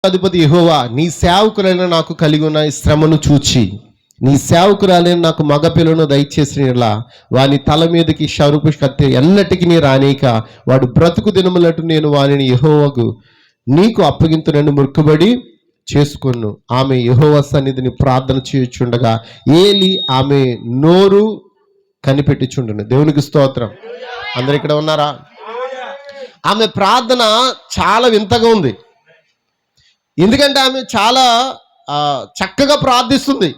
అధిపతి యెహోవా, నీ సేవకులైన నాకు కలిగి ఉన్న ఈ శ్రమను చూచి నీ సేవకురాలైన నాకు మగపిల్లను దయచేసినలా వాని తల మీదకి షరుపు కత్తి ఎన్నటికి నీ రానీక వాడు బ్రతుకు దినములట్టు నేను వానిని యెహోవాకు నీకు అప్పగింతునని మొక్కుబడి చేసుకొను. ఆమె యెహోవా సన్నిధిని ప్రార్థన చేయుచుండగా ఏలి ఆమె నోరు కనిపెట్టుచుండెను. దేవునికి స్తోత్రం. అందరు ఇక్కడ ఉన్నారా? ఆమె ప్రార్థన చాలా వింతగా ఉంది. ఎందుకంటే ఆమె చాలా చక్కగా ప్రార్థిస్తుంది.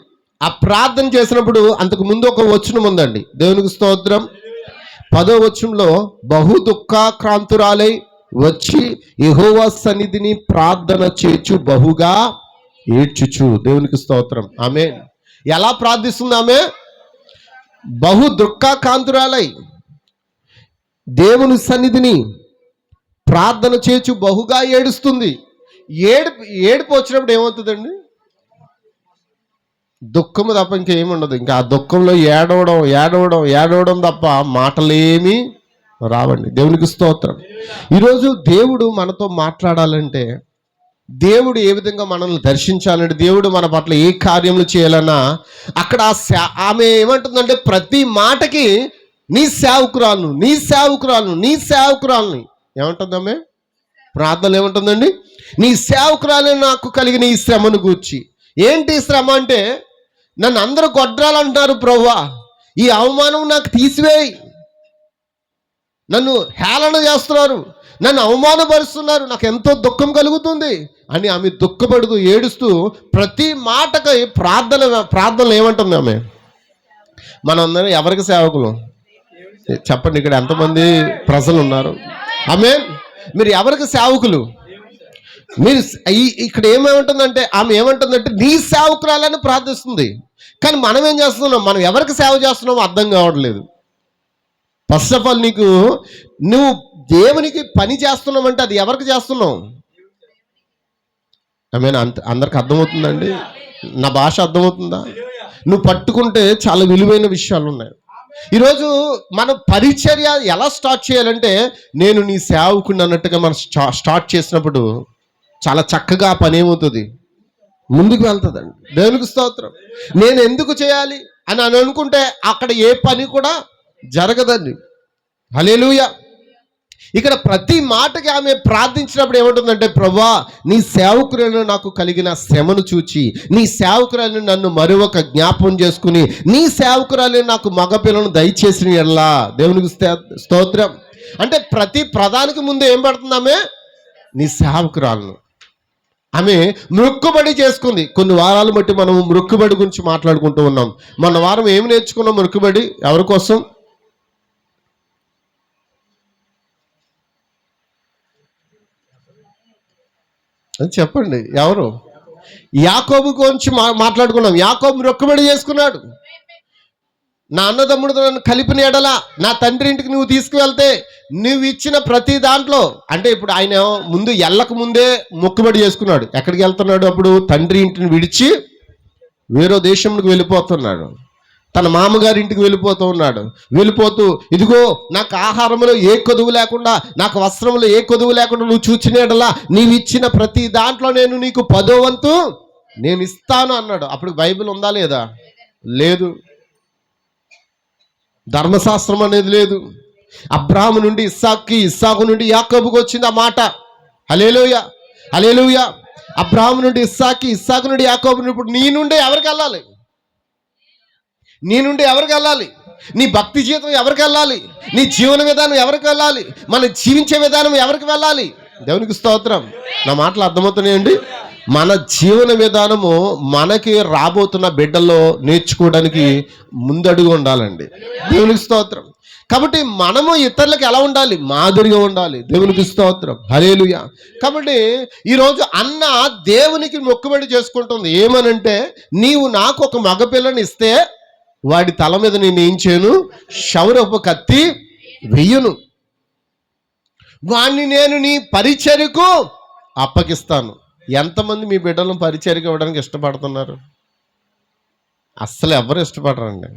ఆ ప్రార్థన చేసినప్పుడు అంతకు ముందు ఒక వచనం ఉందండి. దేవునికి స్తోత్రం. 10వ వచనంలో బహు దుఃఖాక్రాంతురాలై వచ్చి యెహోవా సన్నిధిని ప్రార్థన చేచు బహుగా ఏడ్చుచు. దేవునికి స్తోత్రం. ఆమె ఎలా ప్రార్థిస్తుంది? ఆమె బహు దుఃఖాక్రాంతురాలై దేవుని సన్నిధిని ప్రార్థన చేచు బహుగా ఏడుస్తుంది. ఏడుపు వచ్చినప్పుడు ఏమవుతుందండి? దుఃఖము తప్ప ఇంకేముండదు. ఇంకా ఆ దుఃఖంలో ఏడవడం తప్ప మాటలేమీ రావండి. దేవునికి స్తోత్రం. ఈరోజు దేవుడు మనతో మాట్లాడాలంటే, దేవుడు ఏ విధంగా మనల్ని దర్శించాలంటే, దేవుడు మన పట్ల ఏ కార్యములు చేయాలన్నా అక్కడ ఆమె ఏమంటుందంటే ప్రతి మాటకి నీ సేవకురాలని ఏమంటుంది ఆమె? ప్రార్థనలు ఏమంటుందండి? నీ సేవకురాలు నాకు కలిగిన ఈ శ్రమను గూర్చి. ఏంటి శ్రమ అంటే, నన్ను అందరూ గొడ్రాలంటున్నారు ప్రభువా, ఈ అవమానం నాకు తీసివేయి, నన్ను హేళన చేస్తున్నారు, నన్ను అవమానపరుస్తున్నారు, నాకు ఎంతో దుఃఖం కలుగుతుంది అని ఆమె దుఃఖపడుతూ ఏడుస్తూ ప్రతి మాటకి ప్రార్థనలు ఏమంటుంది ఆమె? మనందరం ఎవరికి సేవకులు చెప్పండి? ఇక్కడ ఎంతమంది ప్రజలు ఉన్నారు? ఆమేన్. మీరు ఎవరికి సేవకులు? మీరు ఇక్కడ ఏమేమంటుందంటే, ఆమె ఏమంటుందంటే నీ సేవకురాలని ప్రార్థిస్తుంది. కానీ మనం ఏం చేస్తున్నాం? మనం ఎవరికి సేవ చేస్తున్నామో అర్థం కావట్లేదు. ఫస్ట్ ఆఫ్ ఆల్ నువ్వు దేవునికి పని చేస్తున్నావంటే అది ఎవరికి చేస్తున్నావు? ఆమేన్. అందరికి అర్థమవుతుందండి? నా భాష అర్థమవుతుందా? నువ్వు పట్టుకుంటే చాలా విలువైన విషయాలు ఉన్నాయి. ఈరోజు మన పరిచర్య ఎలా స్టార్ట్ చేయాలంటే, నేను నీ సేవకుని అన్నట్టుగా మనం స్టార్ట్ చేసినప్పుడు చాలా చక్కగా ఆ పని ఏమవుతుంది? ముందుకు వెళ్తుందండి. దేవునికి స్తోత్రం. నేను ఎందుకు చేయాలి అని అనుకుంటే అక్కడ ఏ పని కూడా జరగదండి. హల్లెలూయా. ఇక్కడ ప్రతి మాటకి ఆమె ప్రార్థించినప్పుడు ఏమంటుందంటే, ప్రభువా నీ సేవకురాలు నాకు కలిగిన శ్రమను చూచి నీ సేవకురాలు నన్ను మరొక జ్ఞాపకం చేసుకుని నీ సేవకురాలు నాకు మగపిల్లను దయచేసిన ఎడలా. దేవునికి స్తోత్రం. అంటే ప్రతి ప్రధానికి ముందు ఏం పడుతుంది? ఆమె నీ సేవకురాలను ఆమె మొక్కుబడి చేసుకుంది. కొన్ని వారాలు బట్టి మనం మొక్కుబడి గురించి మాట్లాడుకుంటూ ఉన్నాం. మన వారం ఏమి నేర్చుకున్నాం? మొక్కుబడి ఎవరి కోసం? చెప్పండి ఎవరు? యాకోబు గురించి మాట్లాడుకున్నాం. యాకోబు మొక్కుబడి చేసుకున్నాడు. నా అన్నదమ్ముడు నన్ను కలిపిన ఎడల నా తండ్రి ఇంటికి నువ్వు తీసుకువెళ్తే నువ్వు ఇచ్చిన ప్రతి దాంట్లో, అంటే ఇప్పుడు ఆయన ముందు ఎల్లక ముందే మొక్కుబడి చేసుకున్నాడు. ఎక్కడికి వెళ్తున్నాడు? అప్పుడు తండ్రి ఇంటిని విడిచి వేరే దేశంలోకి వెళ్ళిపోతున్నాడు. తన మామగారి ఇంటికి వెళ్ళిపోతూ ఉన్నాడు. వెళ్ళిపోతూ ఇదిగో నాకు ఆహారంలో ఏ కొదువు లేకుండా, నాకు వస్త్రంలో ఏ కొదువు లేకుండా నువ్వు చూచినట్లా నీవు ఇచ్చిన ప్రతి దాంట్లో నేను నీకు 10వ వంతు నేను ఇస్తాను అన్నాడు. అప్పుడు బైబిల్ ఉందా లేదా? లేదు. ధర్మశాస్త్రం అనేది లేదు. అబ్రాహాము నుండి ఇస్సాకుకి, ఇస్సాకు నుండి యాకోబుకి వచ్చింది ఆ మాట. హల్లెలూయా, హల్లెలూయా. అబ్రాహాము నుండి ఇస్సాకు, ఇస్సాకు నుండి యాకోబు. ఇప్పుడు నీ నుండి ఎవరికి వెళ్ళాలి? నీ భక్తి జీవితం ఎవరికి వెళ్ళాలి? నీ జీవన విధానం ఎవరికి వెళ్ళాలి? మన జీవించే విధానం ఎవరికి వెళ్ళాలి? దేవునికి స్తోత్రం. నా మాటలు అర్థమవుతున్నాయండి? మన జీవన విధానము మనకి రాబోతున్న బిడ్డల్లో నేర్చుకోవడానికి ముందడుగు ఉండాలండి. దేవునికి స్తోత్రం. కాబట్టి మనము ఇతరులకు ఎలా ఉండాలి? మాదిరిగా ఉండాలి. దేవునికి స్తోత్రం. హల్లెలూయా. కాబట్టి ఈరోజు అన్న దేవునికి మొక్కుబడి చేసుకుంటుంది. ఏమనంటే, నీవు నాకు ఒక మగపిల్లని ఇస్తే వాడి తల మీద నేను ఏం చేయను? క్షౌరపు కత్తి వెయ్యను. వాణ్ణి నేను నీ పరిచర్యకు అప్పగిస్తాను. ఎంతమంది మీ బిడ్డలను పరిచర్యకు ఇవ్వడానికి ఇష్టపడుతున్నారు? అస్సలు ఎవరు ఇష్టపడరండి.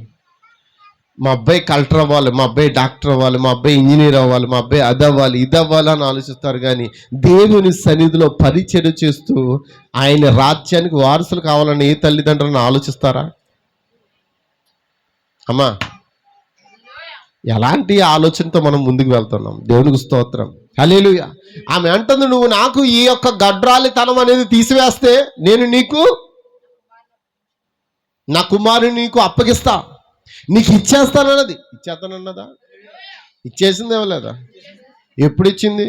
మా అబ్బాయి కలెక్టర్ అవ్వాలి, మా అబ్బాయి డాక్టర్ అవ్వాలి, మా అబ్బాయి ఇంజనీర్ అవ్వాలి, మా అబ్బాయి అది అవ్వాలి ఇది అవ్వాలి అని ఆలోచిస్తారు. కానీ దేవుని సన్నిధిలో పరిచర్య చేస్తూ ఆయన రాజ్యానికి వారసులు కావాలని ఏ తల్లిదండ్రులను ఆలోచిస్తారా? అమ్మా, ఎలాంటి ఆలోచనతో మనం ముందుకు వెళ్తున్నాం? దేవునికి స్తోత్రం, హల్లెలూయా. ఆమె అంటుంది, నువ్వు నాకు ఈ యొక్క గడ్రాలితనం అనేది తీసివేస్తే నేను నీకు నా కుమారుని నీకు అప్పగిస్తా, నీకు ఇచ్చేస్తానన్నది. ఇచ్చేస్తానన్నదా? ఇచ్చేసింది ఇవ్వలేదా? ఎప్పుడు ఇచ్చింది?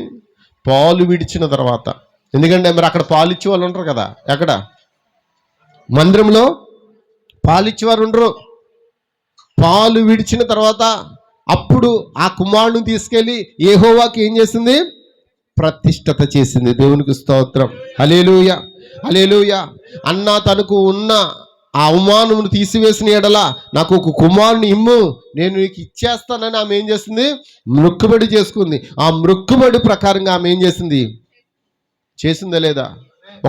పాలు విడిచిన తర్వాత. ఎందుకంటే మరి అక్కడ పాలు ఇచ్చే వాళ్ళు ఉంటారు కదా, ఎక్కడ మందిరంలో పాలు ఇచ్చేవారు ఉండరు. పాలు విడిచిన తర్వాత అప్పుడు ఆ కుమారుని తీసుకెళ్ళి యెహోవాకి ఏం చేసింది? ప్రతిష్టత చేసింది. దేవునికి స్తోత్రం, హల్లెలూయా, హల్లెలూయా. అన్న తనకు ఉన్న ఆ అవమానమును తీసివేసిన ఎడల నాకు ఒక కుమారుని ఇమ్ము, నేను నీకు ఇచ్చేస్తానని ఆమె ఏం చేసింది? మొక్కుబడి చేసుకుంది. ఆ మొక్కుబడి ప్రకారంగా ఆమె ఏం చేసింది? చేసిందా లేదా?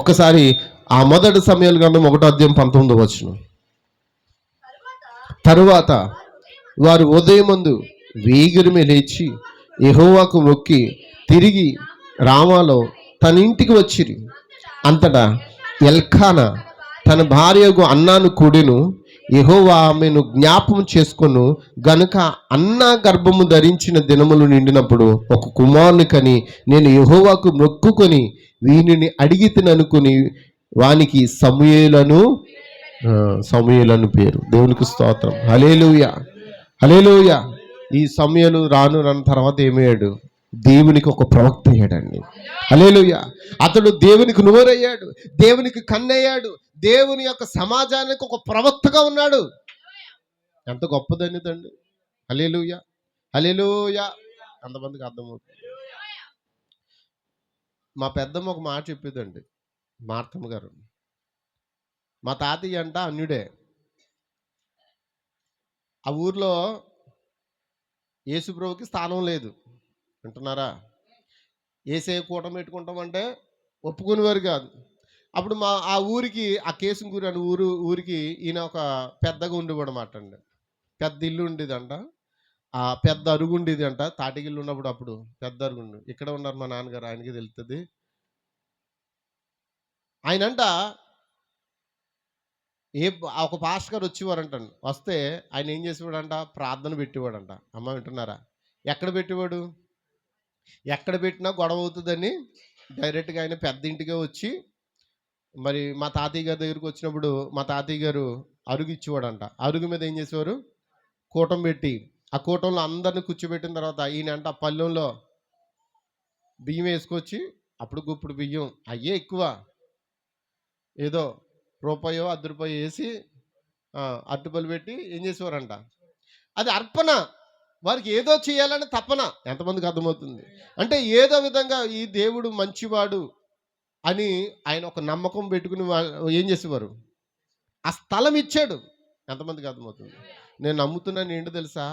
ఒక్కసారి ఆ మొదటి సమయాలు గ్రంథం 1:19 తరువాత వారు ఉదయమందు వేగిరమే లేచి యెహోవాకు మొక్కి తిరిగి రామాలో తన ఇంటికి వచ్చిరి. అంతటా ఎల్కానా తన భార్యకు అన్నాను కూడెను. యెహోవా ఆమెను జ్ఞాపం చేసుకొను గనుక అన్న గర్భము ధరించిన దినములు నిండినప్పుడు ఒక కుమారుని కని నేను యెహోవాకు మొక్కుకొని వీనిని అడిగితిననుకుని వానికి సమూయేలు పేరు. దేవునికి స్తోత్రం, హల్లెలూయా, హల్లెలూయా. ఈ సమూయేలు రాను తర్వాత ఏమయ్యాడు? దేవునికి ఒక ప్రవక్త అయ్యాడండి. హల్లెలూయా. అతడు దేవునికి నోరయ్యాడు, దేవునికి కన్నయ్యాడు, దేవుని యొక్క సమాజానికి ఒక ప్రవక్తగా ఉన్నాడు. ఎంత గొప్పదనిదండి. హల్లెలూయా, హల్లెలూయా. అంతమందికి అర్థమవుతుంది. మా పెద్దమ్మ ఒక మాట చెప్పేదండి, మార్తమ్మ గారు. మా తాతయ్య అంట అన్యుడే. ఆ ఊర్లో యేసుప్రభుకి స్థానం లేదు. వింటున్నారా? ఏసే కూటమి పెట్టుకుంటామంటే ఒప్పుకునేవారు కాదు. అప్పుడు ఆ ఊరికి, ఆ కేసుంగూరు అని ఊరికి ఈయన ఒక పెద్దగా ఉండేవాడు అన్నమాట అండి. పెద్ద ఇల్లు ఉండేదంట, ఆ పెద్ద అరుగు ఉండేది అంట. తాటిగిల్లు ఉన్నప్పుడు అప్పుడు పెద్ద అరుగుండు. ఇక్కడ ఉన్నారు మా నాన్నగారు, ఆయనకి తెలుస్తుంది. ఆయనంట ఒక పాస్టర్ గారు వచ్చేవారంటండి. వస్తే ఆయన ఏం చేసేవాడంట? ప్రార్థన పెట్టేవాడంట. అమ్మ వింటున్నారా? ఎక్కడ పెట్టేవాడు? ఎక్కడ పెట్టినా గొడవ అవుతుందని డైరెక్ట్గా ఆయన పెద్ద ఇంటికే వచ్చి, మరి మా తాతయ్య గారి దగ్గరికి వచ్చినప్పుడు మా తాతయ్య గారు అరుగు ఇచ్చేవాడంట. అరుగు మీద ఏం చేసేవారు? కూటం పెట్టి, ఆ కూటంలో అందరిని కూర్చోబెట్టిన తర్వాత ఈయనంట పళ్ళెంలో బియ్యం వేసుకొచ్చి, అప్పుడు గుప్పుడు బియ్యం అయ్యే ఎక్కువ, ఏదో రూపాయో ₹10 వేసి అట్టుపల్లి పెట్టి ఏం చేసేవారంట? అది అర్పణ. వారికి ఏదో చేయాలని తపన. ఎంతమందికి అర్థమవుతుంది? అంటే ఏదో విధంగా ఈ దేవుడు మంచివాడు అని ఆయన ఒక నమ్మకం పెట్టుకుని ఏం చేసేవారు? ఆ స్థలం ఇచ్చాడు. ఎంతమందికి అర్థమవుతుంది? నేను నమ్ముతున్నాను ఏంటో తెలుసా?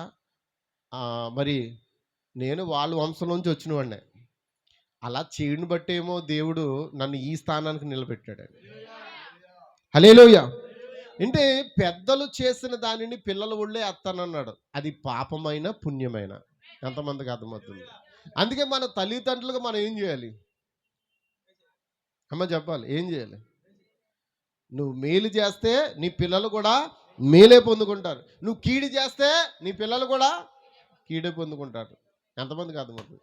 మరి నేను వాళ్ళ వంశంలోంచి వచ్చిన వాడినే. అలా చేయని బట్టేమో దేవుడు నన్ను ఈ స్థానానికి నిలబెట్టాడు. హల్లెలూయా. అంటే పెద్దలు చేసిన దానిని పిల్లల ఒళ్ళే ఎత్తానన్నాడు. అది పాపమైన పుణ్యమైన. ఎంతమందికి అర్థమవుతుంది? అందుకే మన తల్లిదండ్రులుగా మనం ఏం చేయాలి? అమ్మ చెప్పాలి, ఏం చేయాలి? నువ్వు మేలు చేస్తే నీ పిల్లలు కూడా మేలే పొందుకుంటారు. నువ్వు కీడు చేస్తే నీ పిల్లలు కూడా కీడే పొందుకుంటారు. ఎంతమందికి అర్థమవుతుంది?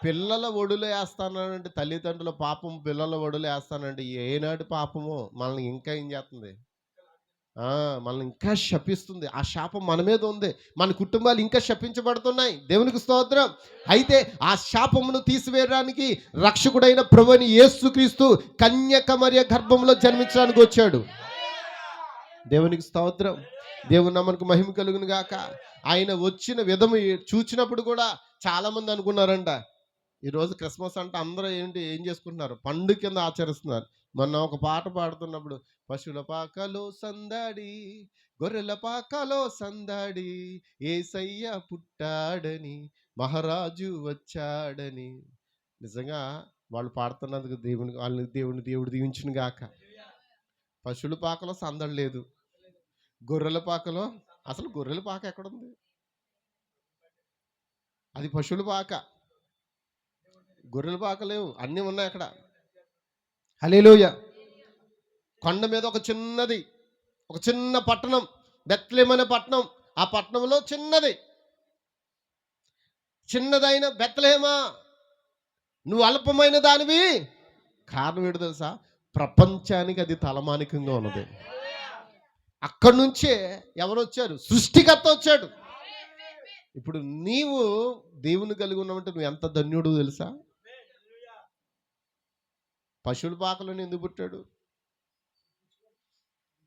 పిల్లల ఒడులు వేస్తానంటే, తల్లిదండ్రుల పాపం పిల్లల ఒడులు వేస్తానంటే ఏనాటి పాపమో మనల్ని ఇంకా ఏం చేస్తుంది? మనల్ని ఇంకా శపిస్తుంది. ఆ శాపం మన మీద ఉంది. మన కుటుంబాలు ఇంకా శపించబడుతున్నాయి. దేవునికి స్తోత్రం. అయితే ఆ శాపమును తీసివేయడానికి రక్షకుడైన ప్రభువైన యేసుక్రీస్తు కన్యక మరియ గర్భంలో జన్మించడానికి వచ్చాడు. దేవునికి స్తోత్రం. దేవుని నామమునకు మహిమ కలుగును గాక. ఆయన వచ్చిన విధము చూచినప్పుడు కూడా చాలా మంది అనుకున్నారంట, ఈరోజు క్రిస్మస్ అంటే అందరూ ఏం చేసుకుంటున్నారు? పండుగ కింద ఆచరిస్తున్నారు. మొన్న ఒక పాట పాడుతున్నప్పుడు, పశువుల పాకలో సందడి, గొర్రెల పాకలో సందడి, యేసయ్య పుట్టాడని, మహారాజు వచ్చాడని. నిజంగా వాళ్ళు పాడుతున్నందుకు దేవుడు దీవించును గాక. పశువుల పాకలో సందడి లేదు, గొర్రెల పాకలో, అసలు గొర్రెల పాక ఎక్కడుంది? అది పశువుల పాక, గొర్రెల పాక లేవు, అన్నీ ఉన్నాయి అక్కడ. హల్లెలూయా. కొండ మీద ఒక చిన్న పట్టణం, బెత్లెహేము అనే పట్టణం. ఆ పట్టణంలో చిన్నదైన బెత్లెహేమా, నువ్వు అల్పమైన దానివి. కారణం ఏంటో తెలుసా? ప్రపంచానికి అది తలమానికంగా ఉన్నది. అక్కడి నుంచే ఎవరు వచ్చారు? సృష్టికర్త వచ్చాడు. ఇప్పుడు నీవు దేవుని కలిగి ఉన్నావంటే నువ్వు ఎంత ధన్యుడు తెలుసా? పశువుల పాకలోనే ఎందుకు పుట్టాడు?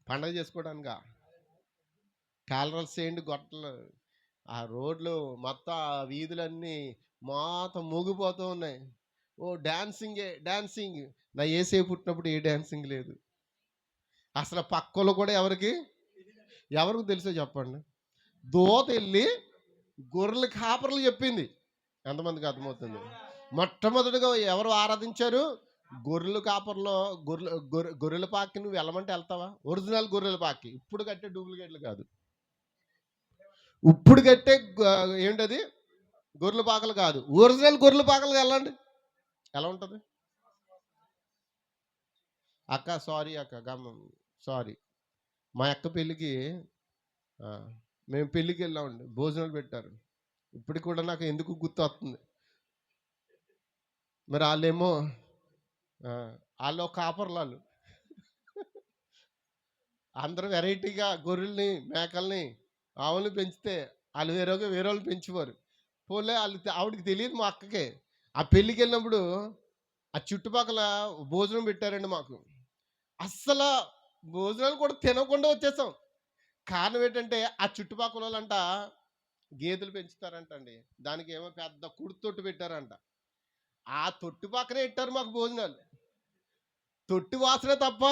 పండగ చేసుకోవడానికా? క్యాలరల్స్ చేయండి, గొట్టలు, ఆ రోడ్లు మొత్తం, ఆ వీధులన్నీ మొత్తం మూగిపోతూ ఉన్నాయి. ఓ డాన్సింగ్. నా యేసే పుట్టినప్పుడు ఏ డాన్సింగ్ లేదు అసలు. పక్కలో కూడా ఎవరికి తెలుసో చెప్పండి? దూత వెళ్ళి గొర్రెల కాపర్లు చెప్పింది. ఎంతమందికి అర్థమవుతుంది? మొట్టమొదటిగా ఎవరు ఆరాధించారు? గొర్రెల కాపర్లో. గొర్రెల పాకి నువ్వు వెళ్ళమంటే వెళ్తావా? ఒరిజినల్ గొర్రెల పాకి, ఇప్పుడు కట్టే డూప్లికేట్లు కాదు. ఇప్పుడు కట్టే ఏంటది? గొర్రెల పాకలు కాదు, ఒరిజినల్ గొర్రెల పాకలు వెళ్ళండి. ఎలా ఉంటుంది? అక్క సారీ, మా అక్క పెళ్ళికి మేము పెళ్ళికి వెళ్ళామండి, భోజనాలు పెట్టారు. ఇప్పటికి కూడా నాకు ఎందుకు గుర్తు వస్తుంది. మరి వాళ్ళేమో వాళ్ళు కాపర్లాలు అందరూ వెరైటీగా గొర్రెల్ని, మేకల్ని, ఆవుల్ని పెంచితే వాళ్ళు వేరే వాళ్ళు పెంచేవారు. పోలే ఆవిడకి తెలియదు, మా అక్కకే. ఆ పెళ్ళికి వెళ్ళినప్పుడు ఆ చుట్టుపక్కల భోజనం పెట్టారండి మాకు. అస్సలు భోజనాలు కూడా తినకుండా వచ్చేసాం. కారణం ఏంటంటే ఆ చుట్టుపక్కల వాళ్ళంట గేదెలు పెంచుతారంట అండి. దానికి ఏమో పెద్ద కుడి పెట్టారంట. ఆ తొట్టు పక్కనే పెట్టారు మాకు భోజనాలు. తొట్టి వాసనే తప్ప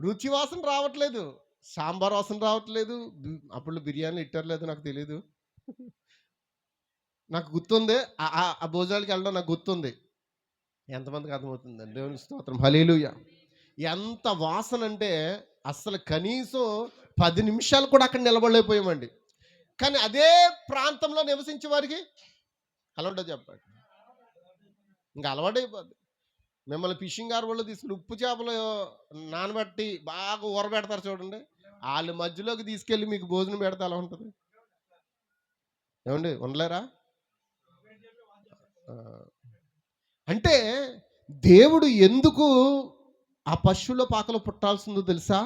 రుచి వాసన రావట్లేదు, సాంబార్ వాసన రావట్లేదు. అప్పుడు బిర్యానీ ఇట్టర్లేదు, నాకు తెలియదు. నాకు గుర్తుంది, ఆ భోజనాలకి వెళ్ళడం నాకు గుర్తుంది. ఎంతమందికి అర్థమవుతుందండి? దేవుని స్తోత్రం, హల్లెలూయా. ఎంత వాసన అంటే అసలు కనీసం 10 నిమిషాలు కూడా అక్కడ నిలబడలేకపోయామండి. కానీ అదే ప్రాంతంలో నివసించే వారికి అలా ఉంటుంది చెప్పండి, ఇంకా అలవాటైపోద్ది. మిమ్మల్ని ఫిషింగ్ హార్బర్లో తీసుకుని ఉప్పు చేపలు నానబెట్టి బాగా ఊరబెడతారు చూడండి, వాళ్ళ మధ్యలోకి తీసుకెళ్ళి మీకు భోజనం పెడితే అలా ఉంటుంది. ఏమండి, ఉండలేరా? అంటే దేవుడు ఎందుకు ఆ పశువుల పాకలో పుట్టాల్సిందో తెలుసా?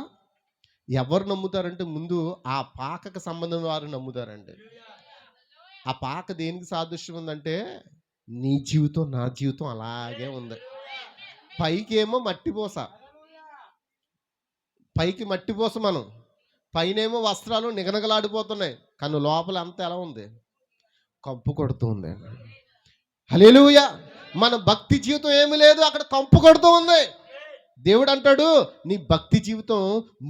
ఎవరు నమ్ముతారంటే ముందు ఆ పాకకు సంబంధం వారు నమ్ముతారండి. ఆ పాక దేనికి సాదృశ్యం ఉందంటే నీ జీవితం, నా జీవితం అలాగే ఉంది. పైకేమో పైకి మట్టిపోస, మనం పైనేమో వస్త్రాలు నిగనగలాడిపోతున్నాయి, కానీ లోపల అంతా ఎలా ఉంది? కంపు కొడుతూ ఉంది. హల్లెలూయా. మన భక్తి జీవితం ఏమీ లేదు, అక్కడ కంపు కొడుతూ ఉంది. దేవుడు అంటాడు, నీ భక్తి జీవితం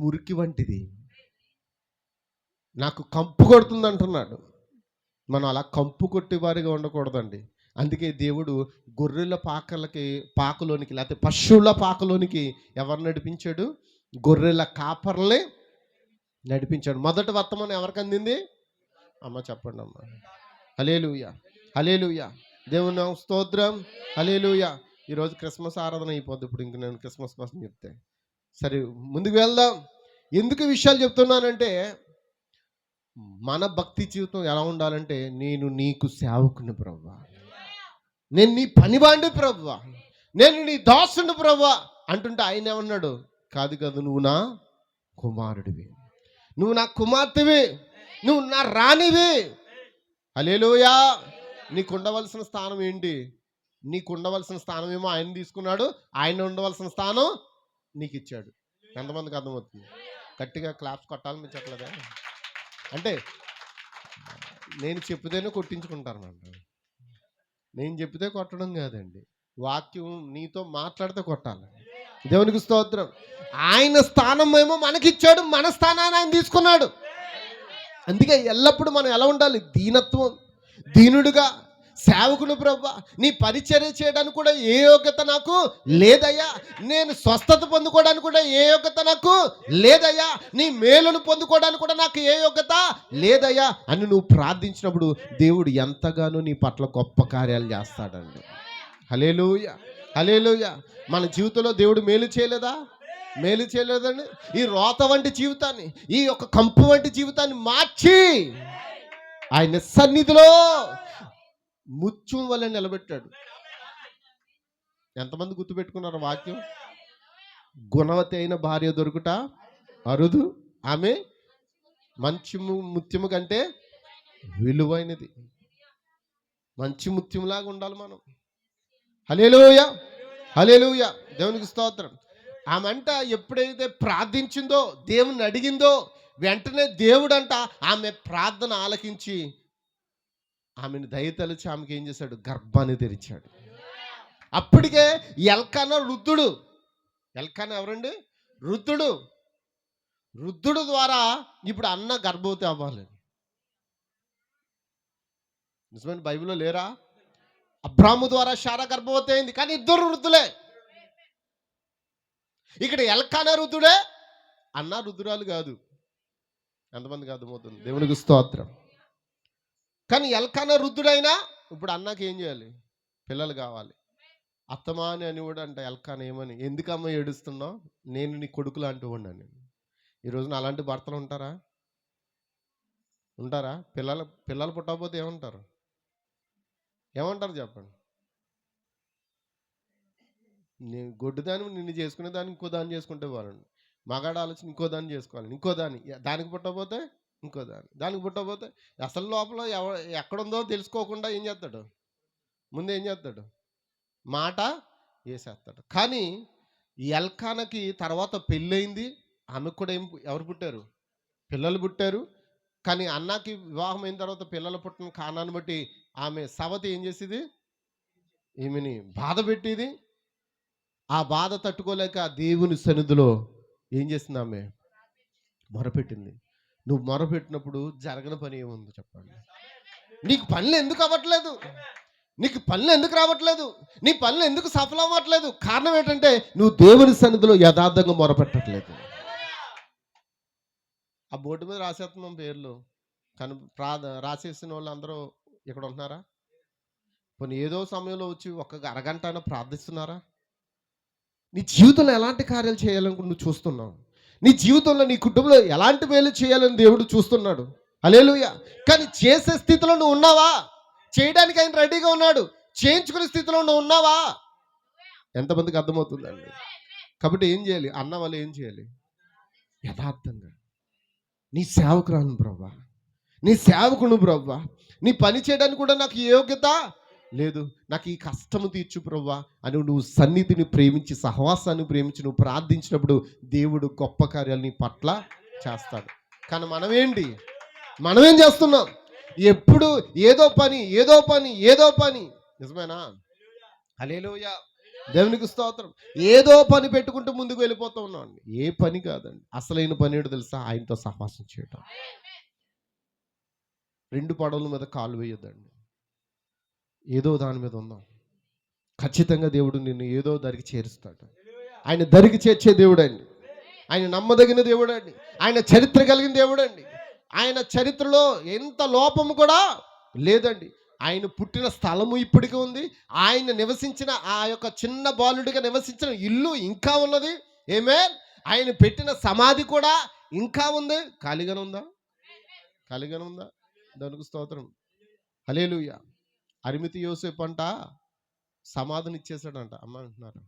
మురికి వంటిది, నాకు కంపు కొడుతుంది అంటున్నాడు. మనం అలా కంపు కొట్టే వారిగా ఉండకూడదండి. అందుకే దేవుడు గొర్రెల పాకలోనికి లేకపోతే పశువుల పాకలోనికి ఎవరు నడిపించాడు? గొర్రెల కాపర్లే నడిపించాడు. మొదటి వర్తమానం ఎవరికి అందింది? అమ్మ చెప్పండి అమ్మ. హల్లెలూయా, హల్లెలూయా, దేవుని స్తోత్రం, హల్లెలూయా. ఈరోజు క్రిస్మస్ ఆరాధన అయిపోద్ది. ఇప్పుడు ఇంక నేను క్రిస్మస్ కోసం చెప్తే సరే, ముందుకు వెళ్దాం. ఎందుకు విషయాలు చెప్తున్నానంటే మన భక్తి జీవితం ఎలా ఉండాలంటే, నేను నీకు సేవకుని ప్రభువా, నేను నీ పనివాడిని ప్రభువా, నేను నీ దాసుని ప్రభువా అంటుంటే ఆయన ఏమన్నాడు? కాదు, నువ్వు నా కుమారుడివి, నువ్వు నా కుమార్తెవి, నువ్వు నా రాణివి. హల్లెలూయా. నీకు ఉండవలసిన స్థానం ఏంటి? నీకు ఉండవలసిన స్థానం ఏమో ఆయన తీసుకున్నాడు, ఆయన ఉండవలసిన స్థానం నీకు ఇచ్చాడు. ఎంతమందికి అర్థమవుతుంది? గట్టిగా క్లాప్స్ కొట్టాలని మీరు చెప్పలేదా? అంటే నేను చెప్తేనే కొట్టించుకుంటానంట. నేను చెప్తే కొట్టడం కాదండి, వాక్యం నీతో మాట్లాడితే కొట్టాలి. దేవునికి స్తోత్రం. ఆయన స్థానం ఏమో మనకిచ్చాడు, మన స్థానాన్ని ఆయన తీసుకున్నాడు. అందుకే ఎల్లప్పుడూ మనం ఎలా ఉండాలి? దీనుడుగా, సేవకుని ప్రభా, నీ పరిచర్య చేయడానికి కూడా ఏ యోగ్యత నాకు లేదయ్యా. నేను స్వస్థత పొందుకోవడానికి కూడా ఏ యోగ్యత నాకు లేదయ్యా. నీ మేలును పొందుకోవడానికి కూడా నాకు ఏ యోగ్యత లేదయ్యా అని నువ్వు ప్రార్థించినప్పుడు దేవుడు ఎంతగానో నీ పట్ల గొప్ప కార్యాలు చేస్తాడండి. హల్లెలూయా, హల్లెలూయా. మన జీవితంలో దేవుడు మేలు చేయలేదా? మేలు చేయలేదండి. ఈ రోత వంటి జీవితాన్ని, ఈ యొక్క కంపు వంటి జీవితాన్ని మార్చి ఆయన సన్నిధిలో ముత్యం వల్ల నిలబెట్టాడు. ఎంతమంది గుర్తుపెట్టుకున్నారు వాక్యం? గుణవతి అయిన భార్య దొరుకుట అరుదు, ఆమె మంచి ముత్యము కంటే విలువైనది. మంచి ముత్యంలాగా ఉండాలి మనం. హల్లెలూయా, హల్లెలూయా. దేవునికి స్తోత్రం. ఆమెంట ఎప్పుడైతే ప్రార్థించిందో, దేవుని అడిగిందో, వెంటనే దేవుడంట ఆమె ప్రార్థన ఆలకించి ఆమెను దయతలిచి ఆమెకి ఏం చేశాడు? గర్భాన్ని తెరిచాడు. అప్పటికే ఎల్కానా వృద్ధుడు. ఎల్కానా ఎవరండి? వృద్ధుడు. వృద్ధుడు ద్వారా ఇప్పుడు అన్న గర్భవతి అవ్వాలి. నిజమైన బైబిల్లో లేరా? అబ్రాము ద్వారా శారా గర్భవతి అయింది, కానీ ఇద్దరు వృద్ధులే. ఇక్కడ ఎల్కానా వృద్ధుడే, అన్న వృద్ధురాలు కాదు. ఎంతమందికి అర్థమవుతుంది? దేవునికి స్తోత్రం. కానీ ఎల్కానా వృద్ధుడైనా ఇప్పుడు అన్నకి ఏం చేయాలి? పిల్లలు కావాలి. అత్తమా అని అనేవాడు అంట ఎల్కానా ఏమని, ఎందుకమ్మ ఏడుస్తున్నావు? నేను నీ కొడుకు లాంటి వాడిని. ఈ రోజున అలాంటి భర్తలు ఉంటారా? ఉంటారా? పిల్లలు పుట్టకపోతే ఏమంటారు? ఏమంటారు చెప్పండి? నేను గొడ్డుదాన్ని నిన్ను చేసుకునే దాన్ని ఇంకో దాన్ని చేసుకుంటే వాళ్ళండి. మగాడు ఆలోచన ఇంకో దాన్ని చేసుకోవాలి, ఇంకో దాన్ని, దానికి పుట్టకపోతే ఇంకో దానికి పుట్టకపోతే అసలు లోపల ఎక్కడుందో తెలుసుకోకుండా ఏం చేస్తాడు? ముందు ఏం చేస్తాడు? మాట వేసేస్తాడు. కానీ ఎల్కానాకి తర్వాత పెళ్ళయింది. ఆమెకు కూడా ఎవరు పుట్టారు? పిల్లలు పుట్టారు. కానీ అన్నకి వివాహం అయిన తర్వాత పిల్లలు పుట్టిన కారణాన్ని బట్టి ఆమె సవతి ఏం చేసేది? ఈమెని బాధ పెట్టేది. ఆ బాధ తట్టుకోలేక దేవుని సన్నిధిలో ఏం చేసింది? ఆమె మొరపెట్టింది. నువ్వు మొరపెట్టినప్పుడు జరగని పని ఏముంది చెప్పండి? నీకు పనులు ఎందుకు అవ్వట్లేదు? నీకు పనులు ఎందుకు రావట్లేదు? నీ పనులు ఎందుకు సఫలం అవ్వట్లేదు? కారణం ఏంటంటే నువ్వు దేవుని సన్నిధిలో యథార్థంగా మొరపెట్టట్లేదు. ఆ బోర్డు మీద రాసేస్తున్నాం పేర్లు, కానీ రాసేసిన వాళ్ళు అందరూ ఇక్కడ ఉంటున్నారా? కొన్ని ఏదో సమయంలో వచ్చి ఒక అరగంట అయినా ప్రార్థిస్తున్నారా? నీ జీవితంలో ఎలాంటి కార్యాలు చేయాలని నువ్వు చూస్తున్నావు? నీ జీవితంలో, నీ కుటుంబంలో ఎలాంటి మేలు చేయాలని దేవుడు చూస్తున్నాడు. హల్లెలూయా. కానీ చేసే స్థితిలో నువ్వు ఉన్నావా? చేయడానికి ఆయన రెడీగా ఉన్నాడు. చేయించుకునే స్థితిలో నువ్వు ఉన్నావా? ఎంతమందికి అర్థమవుతుందండి? కాబట్టి ఏం చేయాలి? అన్న వాళ్ళు ఏం చేయాలి? యథార్థంగా నీ సేవకురాను బ్రవ్వా, నీ సేవకును బ్రవ్వా, నీ పని చేయడానికి కూడా నాకు యోగ్యత లేదు, నాకు ఈ కష్టము తీర్చు బ్రవ్వా అని నువ్వు సన్నిధిని ప్రేమించి, సహవాసాన్ని ప్రేమించి నువ్వు ప్రార్థించినప్పుడు దేవుడు గొప్ప కార్యాలు నీ పట్ల చేస్తాడు. కానీ మనమేం చేస్తున్నాం? ఎప్పుడు ఏదో పని. నిజమేనా? హల్లెలూయా, దేవునికి స్తోత్రం. ఏదో పని పెట్టుకుంటూ ముందుకు వెళ్ళిపోతూ ఉన్నాం. ఏ పని కాదండి. అసలైన పని ఏంటో తెలుసా? ఆయనతో సహవాసం చేయటం. 2 పడవల మీద కాలు వేయొద్దండి. ఏదో దాని మీద ఉందాం. ఖచ్చితంగా దేవుడు నిన్ను ఏదో దరికి చేరుస్తాడు. ఆయన దరికి చేర్చే దేవుడు అండి. ఆయన నమ్మదగిన దేవుడు అండి. ఆయన చరిత్ర కలిగిన దేవుడు అండి. ఆయన చరిత్రలో ఎంత లోపము కూడా లేదండి. ఆయన పుట్టిన స్థలము ఇప్పటికీ ఉంది. ఆయన నివసించిన ఆ యొక్క చిన్న బాలుడిగా నివసించిన ఇల్లు ఇంకా ఉన్నది. ఆమేన్. ఆయన పెట్టిన సమాధి కూడా ఇంకా ఉంది. ఖాళీగానే ఉందా? దానికి స్తోత్రం. హల్లెలూయా. అరిమతి యోసేపు అంట సమాధిని ఇచ్చేసాడంట. అమ్మ అంటున్నారు,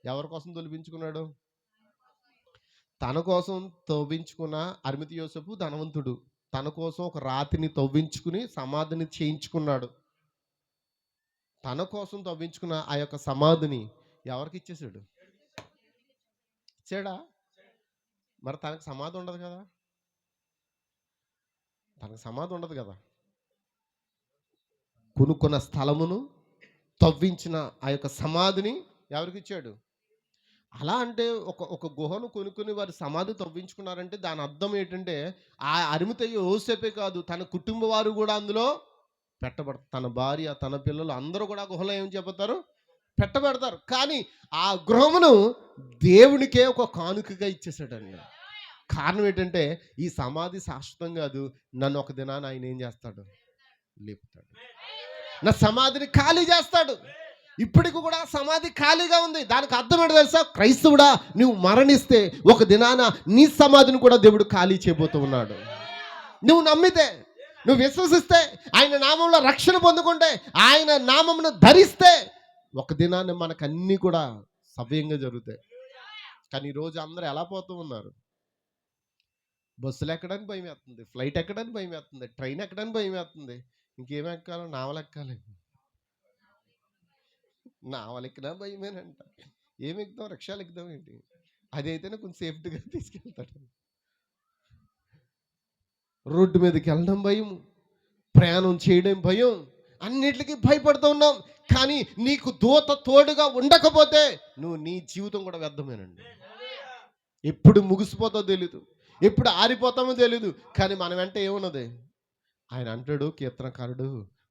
ఎవరి కోసం తొలిపించుకున్నాడు? తన కోసం తవ్వించుకున్న అరిమతి యోసేపు ధనవంతుడు. తన కోసం ఒక రాతిని తవ్వించుకుని సమాధిని చేయించుకున్నాడు. తన కోసం తవ్వించుకున్న ఆ యొక్క సమాధిని ఎవరికి ఇచ్చేసాడు? ఇచ్చాడా? మరి తనకు సమాధి ఉండదు కదా. కొనుక్కున్న స్థలమును, తవ్వించిన ఆ యొక్క సమాధిని ఎవరికి ఇచ్చాడు? అలా అంటే ఒక గుహను కొనుక్కుని వారి సమాధి తవ్వించుకున్నారంటే దాని అర్థం ఏంటంటే ఆ అరిమతయ్య యోసేపే కాదు, తన కుటుంబ వారు కూడా అందులో తన భార్య, తన పిల్లలు అందరూ కూడా గుహలో ఏం చెబుతారు? పెట్టబెడతారు. కానీ ఆ గృహమును దేవునికే ఒక కానుకగా ఇచ్చేసాడండి. కారణం ఏంటంటే ఈ సమాధి శాశ్వతం కాదు, నన్ను ఒక దినాన ఆయన ఏం చేస్తాడు? లేపుతాడు. నా సమాధిని ఖాళీ చేస్తాడు. ఇప్పటికి కూడా సమాధి ఖాళీగా ఉంది. దానికి అర్థం ఏంటో తెలుసా? క్రైస్తవుడా, నువ్వు మరణిస్తే ఒక దినాన నీ సమాధిని కూడా దేవుడు ఖాళీ చేయబోతూ ఉన్నాడు. నువ్వు నమ్మితే, నువ్వు విశ్వసిస్తే, ఆయన నామంలో రక్షణ పొందుకుంటే, ఆయన నామమును ధరిస్తే ఒక దినాన్ని మనకు అన్నీ కూడా సవ్యంగా జరుగుతాయి. కానీ ఈరోజు అందరూ ఎలా పోతూ ఉన్నారు? బస్సులు ఎక్కడానికి భయం వేస్తుంది, ఫ్లైట్ ఎక్కడానికి భయం వేస్తుంది, ట్రైన్ ఎక్కడానికి భయం వేస్తుంది. ఇంకేం ఎక్కాలో? నావలు ఎక్కాలి. నావలు ఎక్కినా భయమేనంట. ఏమి ఎక్కుదాం? రిక్షాలు ఎక్కుదాం ఏంటి? అది అయితేనే కొంచెం సేఫ్టీగా తీసుకెళ్తాడు. రోడ్డు మీదకి వెళ్ళడం భయం, ప్రయాణం చేయడం భయం, అన్నిటికీ భయపడుతూ ఉన్నాం. కానీ నీకు దూత తోడుగా ఉండకపోతే నువ్వు నీ జీవితం కూడా వ్యర్థమేనండి. ఎప్పుడు ముగిసిపోతావో తెలీదు, ఎప్పుడు ఆరిపోతామో తెలీదు. కానీ మన వెంట ఏమున్నది? ఆయన అంటాడు, కీర్తనకారుడు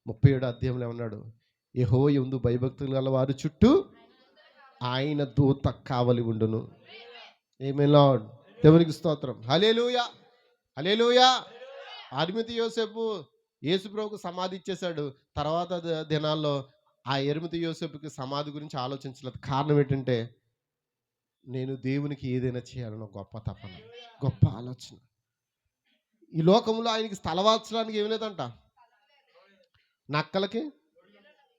37 అధ్యాయంలో ఏమన్నాడు? యెహోవా యందు భయభక్తులు గల వారి చుట్టూ ఆయన దూత కావలి ఉండును. ఆమేన్ లార్డ్. దేవునికి స్తోత్రం. హల్లెలూయా, హల్లెలూయా. అరిమతి యోసేపు యేసుప్రభుకు సమాధి ఇచ్చేశాడు. తర్వాత దినాల్లో ఆ ఎరిమతి యోసేపుకి సమాధి గురించి ఆలోచించలేదు. కారణం ఏంటంటే నేను దేవునికి ఏదైనా చేయాలన్న గొప్ప తపన, గొప్ప ఆలోచన. ఈ లోకంలో ఆయనకి స్థలవాల్చడానికి ఏమి లేదంట. నక్కలకి,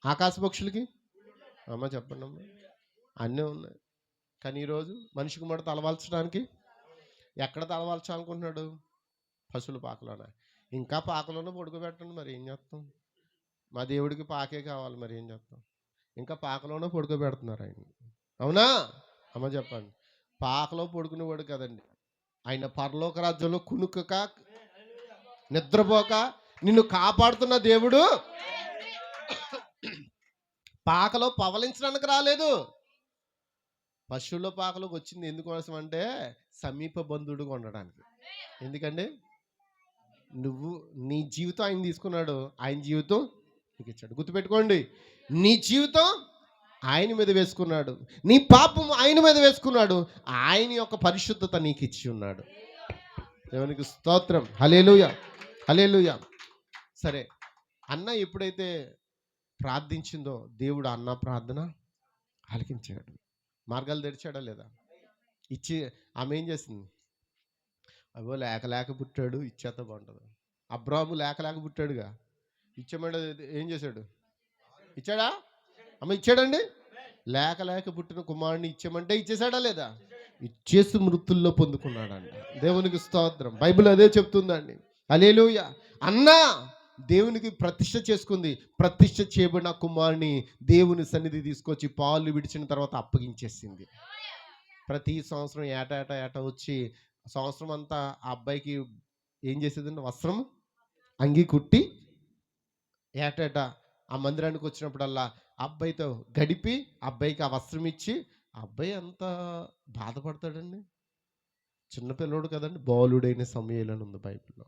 ఆకాశ పక్షులకి, అమ్మ చెప్పండి అమ్మ, అన్నీ ఉన్నాయి. కానీ ఈరోజు మనిషికి మాట తలవాల్చడానికి ఎక్కడ తలవాల్చాలనుకుంటున్నాడు? పశువుల పాకలోనే. ఇంకా పాకలోనే పడుకోబెట్టండి, మరి ఏం చేస్తాం? మా దేవుడికి పాకే కావాలి, మరి ఏం చేస్తాం? ఇంకా పాకలోనే పడుకోబెడుతున్నారు ఆయన. అవునా అమ్మ చెప్పండి? పాకలో పడుకునేవాడు కదండి ఆయన. పరలోక రాజ్యంలో కునుకక నిద్రపోక నిన్ను కాపాడుతున్న దేవుడు పాకలో పవలించడానికి రాలేదు. పశువుల పాకలోకి వచ్చింది ఎందుకోసం అంటే సమీప బంధువుడుగా ఉండడానికి. ఎందుకండి? నువ్వు నీ జీవితం ఆయన తీసుకున్నాడు, ఆయన జీవితం నీకు ఇచ్చాడు. గుర్తుపెట్టుకోండి, నీ జీవితం ఆయన మీద వేసుకున్నాడు, నీ పాపం ఆయన మీద వేసుకున్నాడు, ఆయన యొక్క పరిశుద్ధత నీకు ఇచ్చి ఉన్నాడు. దేవునికి స్తోత్రం. హల్లెలూయా, హల్లెలూయా. సరే, అన్న ఎప్పుడైతే ప్రార్థించిందో దేవుడు అన్న ప్రార్థన ఆలకించాడు. మార్గాలు తెరిచాడా లేదా? ఇచ్చి ఆమె ఏం చేసింది? అవ్వో లేక లేక పుట్టాడు, ఇచ్చేత బాగుంటుంది. అబ్రాహాము లేక లేక పుట్టాడుగా, ఇచ్చేమంటే ఏం చేశాడు? ఇచ్చాడా అమ్మ? ఇచ్చాడండి. లేక లేక పుట్టిన కుమారుడిని ఇచ్చామంటే ఇచ్చేసాడా లేదా? ఇచ్చేసి మృతుల్లో పొందుకున్నాడండి. దేవునికి స్తోత్రం. బైబిల్ అదే చెప్తుందండి. హల్లెలూయా. అన్నా దేవునికి ప్రతిష్ఠ చేసుకుంది. ప్రతిష్ఠ చేయబడిన కుమారుని దేవుని సన్నిధి తీసుకొచ్చి పాలు విడిచిన తర్వాత అప్పగించేసింది. ప్రతి సంవత్సరం ఏటా వచ్చి సంవత్సరం అంతా ఆ అబ్బాయికి ఏం చేసేదండి? వస్త్రం, అంగి కుట్టి ఏటా ఆ మందిరానికి వచ్చినప్పుడల్లా అబ్బాయితో గడిపి అబ్బాయికి ఆ వస్త్రం ఇచ్చి, ఆ అబ్బాయి ఎంత బాధపడతాడండి. చిన్నపిల్లడు కదండి, బాలుడైన సమూయేలు అని ఉంది బైబిల్లో.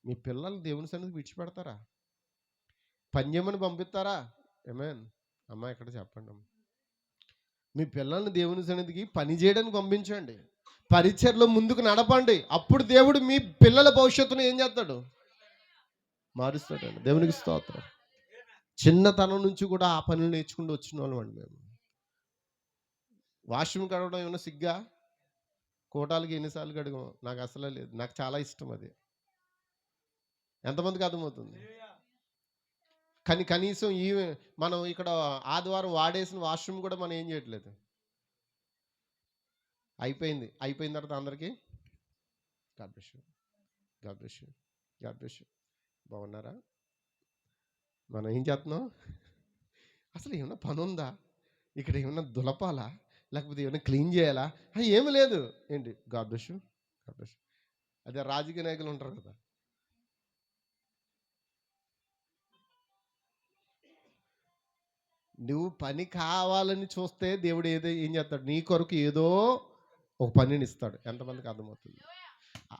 మీ పిల్లల్ని దేవుని సన్నిధికి విడిచిపెడతారా? పన్యమని పంపిస్తారా? ఆమేన్ అమ్మ, ఇక్కడ చెప్పండి అమ్మ. మీ పిల్లల్ని దేవుని సన్నిధికి పని చేయడానికి పంపించండి, పరిచర్లో ముందుకు నడపండి. అప్పుడు దేవుడు మీ పిల్లల భవిష్యత్తును ఏం చేస్తాడు? మారుస్తాడండి. దేవునికి స్తోత్రం. చిన్నతనం నుంచి కూడా ఆ పనులు నేర్చుకుంటూ వచ్చిన వాళ్ళం అండి మేము. వాష్రూమ్ కడగడం ఏమైనా సిగ్గా? కోటాలకి ఎన్నిసార్లు కడగం? నాకు అసలే లేదు, నాకు చాలా ఇష్టం అది. ఎంతమందికి అర్థమవుతుంది? కానీ కనీసం ఈ మనం ఇక్కడ ఆదివారం వాడేసిన వాష్రూమ్ కూడా మనం ఏం చేయట్లేదు. అయిపోయిన తర్వాత అందరికీ God bless you, God bless you, God bless you. బాగున్నారా? మనం ఏం చేస్తున్నాం? అసలు ఏమైనా పని ఉందా? ఇక్కడ ఏమైనా దులపాలా, లేకపోతే ఏమైనా క్లీన్ చేయాలా? ఏమి లేదు. ఏంటి? God bless you, God bless you. అదే రాజకీయ నాయకులు ఉంటారు కదా, నువ్వు పని కావాలని చూస్తే దేవుడు ఏం చేస్తాడు? నీ కొరకు ఏదో ఒక పనిని ఇస్తాడు. ఎంతమందికి అర్థమవుతుంది?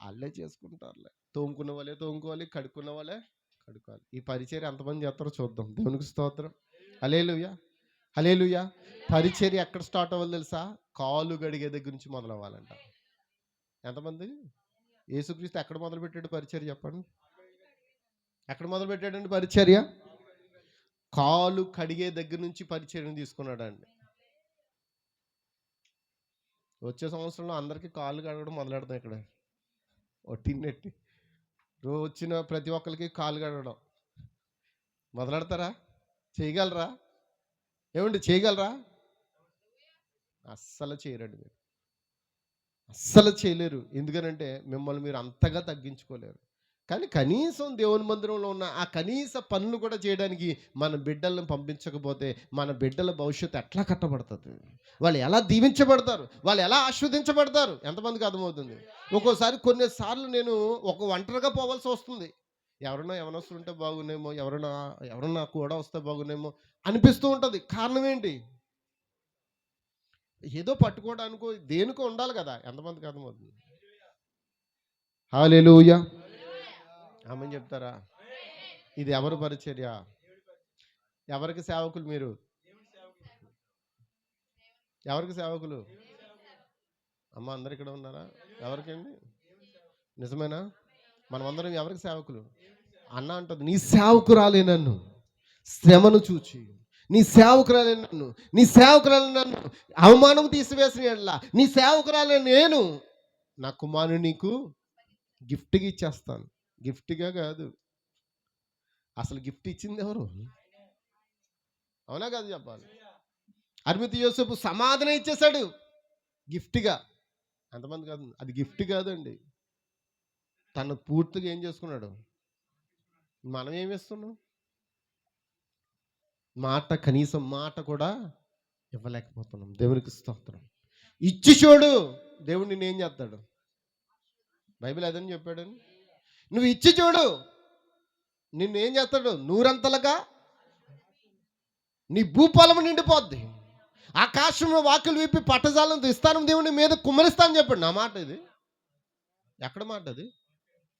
వాళ్ళే చేసుకుంటారులే. తోముకున్న వాళ్ళే తోముకోవాలి, కడుక్కున్న వాళ్ళే కడుక్కోవాలి. ఈ పరిచర్య ఎంతమంది చేస్తారో చూద్దాం. దేవునికి స్తోత్రం. హల్లెలూయా, హల్లెలూయా. పరిచర్య ఎక్కడ స్టార్ట్ అవ్వాలి తెలుసా? కాలు గడిగే దగ్గర నుంచి మొదలవ్వాలంట. ఎంతమంది? యేసుక్రీస్తు ఎక్కడ మొదలు పెట్టాడు పరిచర్య చెప్పండి? ఎక్కడ మొదలు పెట్టాడండి పరిచర్య? కాలు కడిగే దగ్గర నుంచి పరిచర్యను తీసుకున్నాడండి. వచ్చే సంవత్సరంలో అందరికీ కాళ్ళు కడగడం మొదలెడతాం ఇక్కడ. ఒట్టినెట్టి రోజు వచ్చిన ప్రతి ఒక్కరికి కాళ్ళు కడగడం మొదలెడతారా? చేయగలరా? ఏమండి చేయగలరా? అస్సలు చేయరండి మీరు, అస్సలు చేయలేరు. ఎందుకనంటే మిమ్మల్ని మీరు అంతగా తగ్గించుకోలేరు. కానీ కనీసం దేవుని మందిరంలో ఉన్న ఆ కనీస పనులు కూడా చేయడానికి మన బిడ్డలను పంపించకపోతే మన బిడ్డల భవిష్యత్తు ఎట్లా కట్టబడుతుంది? వాళ్ళు ఎలా దీవించబడతారు? వాళ్ళు ఎలా ఆస్వాదించబడతారు? ఎంతమందికి అర్థమవుతుంది? ఒక్కోసారి కొన్నిసార్లు నేను ఒక ఒంటరిగా పోవాల్సి వస్తుంది. ఎవరన్నా ఉంటే బాగునేమో, ఎవరన్నా కూడా వస్తే బాగునేమో అనిపిస్తూ ఉంటుంది. కారణం ఏంటి? ఏదో పట్టుకోవడానికో దేనికో ఉండాలి కదా. ఎంతమందికి అర్థమవుతుంది? హల్లెలూయా, ఆమేన్ చెప్తారా? ఇది ఎవరి పరిచర్య? ఎవరికి సేవకులు మీరు? ఎవరికి సేవకులు? అమ్మ అందరు ఇక్కడ ఉన్నారా? ఎవరికండి? నిజమేనా? మనమందరం ఎవరికి సేవకులు? అన్న అంటుంది నీ సేవకురాలే నన్ను శ్రమను చూచి, నీ సేవకురాలే నన్ను, నీ సేవకురాలే నన్ను అవమానం తీసివేసిన యెడల నీ సేవకురాలే నేను నా కుమారుని నీకు గిఫ్ట్గా ఇచ్చేస్తాను. గిఫ్ట్గా కాదు, అసలు గిఫ్ట్ ఇచ్చింది ఎవరు? అవునా కాదు చెప్పాలి? అరిమతయి యోసేపు సమాధానం ఇచ్చేశాడు గిఫ్ట్గా. ఎంతమంది కాదు? అది గిఫ్ట్ కాదండి. తను పూర్తిగా ఏం చేసుకున్నాడు? మనం ఏమి ఇస్తున్నాం? మాట, కనీసం మాట కూడా ఇవ్వలేకపోతున్నాం. దేవునికి స్తోత్రం. ఇచ్చి చూడు, దేవుడు నిన్ను ఏం చేస్తాడు? బైబిల్ అదని చెప్పాడని. నువ్వు ఇచ్చి చూడు, నిన్ను ఏం చేస్తాడు? నూరంతలుగా నీ భూపాలం నిండిపోద్ది. ఆకాశంలో వాకిలు విప్పి పట్టజాలను ఇస్తాను దేవుని మీద కుమ్మరిస్తాను చెప్పాడు. నా మాట ఇది. ఎక్కడ మాట అది?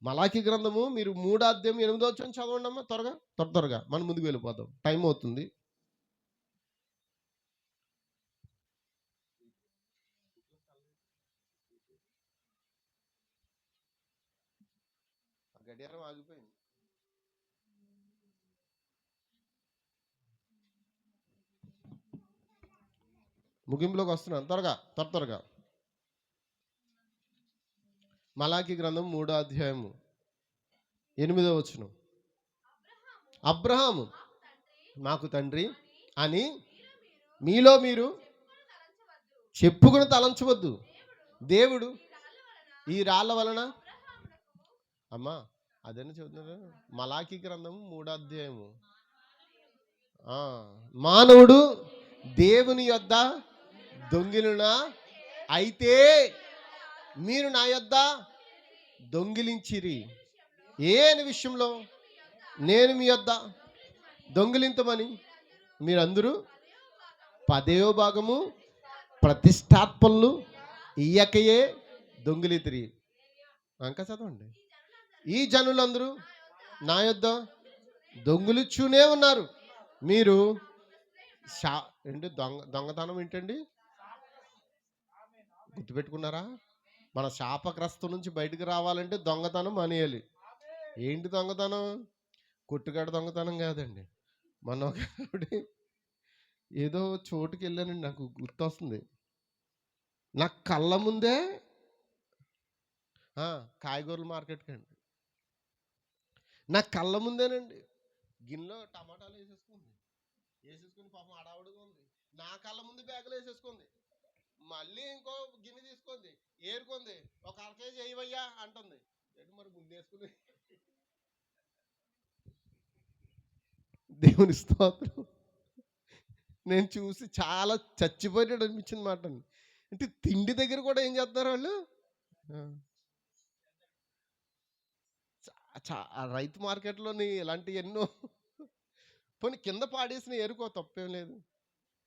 మలాకి గ్రంథము మీరు 3:8 చదవండి అమ్మా. త్వరగా మనం ముందుకు వెళ్ళిపోతాం, టైం అవుతుంది. గడియారం ఆగిపోయింది. ముగింపులోకి వస్తున్నాను. త్వరగా మలాకి గ్రంథం 3:8 అబ్రహాము మాకు తండ్రి అని మీలో మీరు చెప్పుకుని తలంచవద్దు. దేవుడు ఈ రాళ్ళ వలన అమ్మా అదేనా చెబుతున్నారు. మలాకి గ్రంథం 3 మానవుడు దేవుని యొద్ద దొంగిలినా అయితే మీరు నా యొద్ద దొంగిలించిరి. ఏ విషయంలో? నేను మీ యొద్ద దొంగిలింతమని మీరందరూ 10వ భాగము ప్రతిష్టాత్మలు ఇయ్యకయే దొంగిలితిరి. అంక చదవండి. ఈ జనులందరూ నా యొద్ద దొంగిలించునే ఉన్నారు. మీరు ఏంటి దొంగతనం ఏంటండి? గుర్తుపెట్టుకున్నారా? మన శాపగ్రస్తం నుంచి బయటకు రావాలంటే దొంగతనం మానేయాలి. ఏంటి దొంగతనం? కొట్టుగాడ దొంగతనం కాదండి. మొన్న ఏదో చోటుకి వెళ్ళానండి, నాకు గుర్తొస్తుంది. నా కళ్ళ ముందే కాయగూరల మార్కెట్కి అండి, నా కళ్ళ ముందేనండి గిన్నెలో టమాటాలు వేసేసుకుని పాపం అడావుడిగా ఉంది. నా కళ్ళ ముందు బ్యాగులు వేసేసుకుంది. మళ్ళీ ఇంకో గిన్నె తీసుకుంది, ఏరుకుంది. ఒక 1/2 కేజీ వేయవయ్యా అంటుంది. మరి ముందేసుకుని దేవుని స్తోత్రం. నేను చూసి చాలా చచ్చిపోయాడు అనిపించింది మాట. అంటే తిండి దగ్గర కూడా ఏం చేస్తారు వాళ్ళు? రైతు మార్కెట్లోని ఇలాంటి ఎన్నో పోనీ కింద పాడేసిన ఏరుకో, తప్పేం లేదు.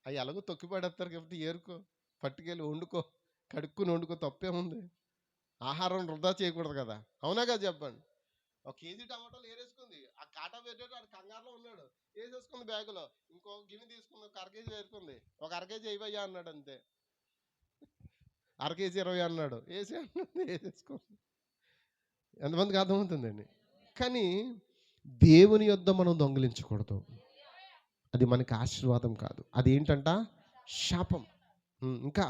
అవి ఎలాగో తొక్కి పడేస్తారు కాబట్టి ఏరుకో, పట్టుకెళ్ళి వండుకో, కడుక్కుని వండుకో, తప్పేముంది? ఆహారం వృధా చేయకూడదు కదా. అవునా కదా చెప్పండి? ఒక కేజీ టమాటాలు ఏరేసుకుంది. ఆ కాటా పెట్టాడు, ఆడు కంగారులో ఉన్నాడు, వేసేసుకుంది బ్యాగులో. ఇంకో గిన్నె తీసుకుంది, ఒక అర కేజీ వేసుకుంది. ఒక అర కేజీ ఇవ్వయ్యా అన్నాడు, అంతే. అర కేజీ 20 అన్నాడు, వేసి వేసేసుకోండి. ఎంతమందికి అర్థమవుతుందండి? కానీ దేవుని యొద్ద మనం దొంగిలించకూడదు. అది మనకి ఆశీర్వాదం కాదు, అది ఏంటంట? శాపం. ఇంకా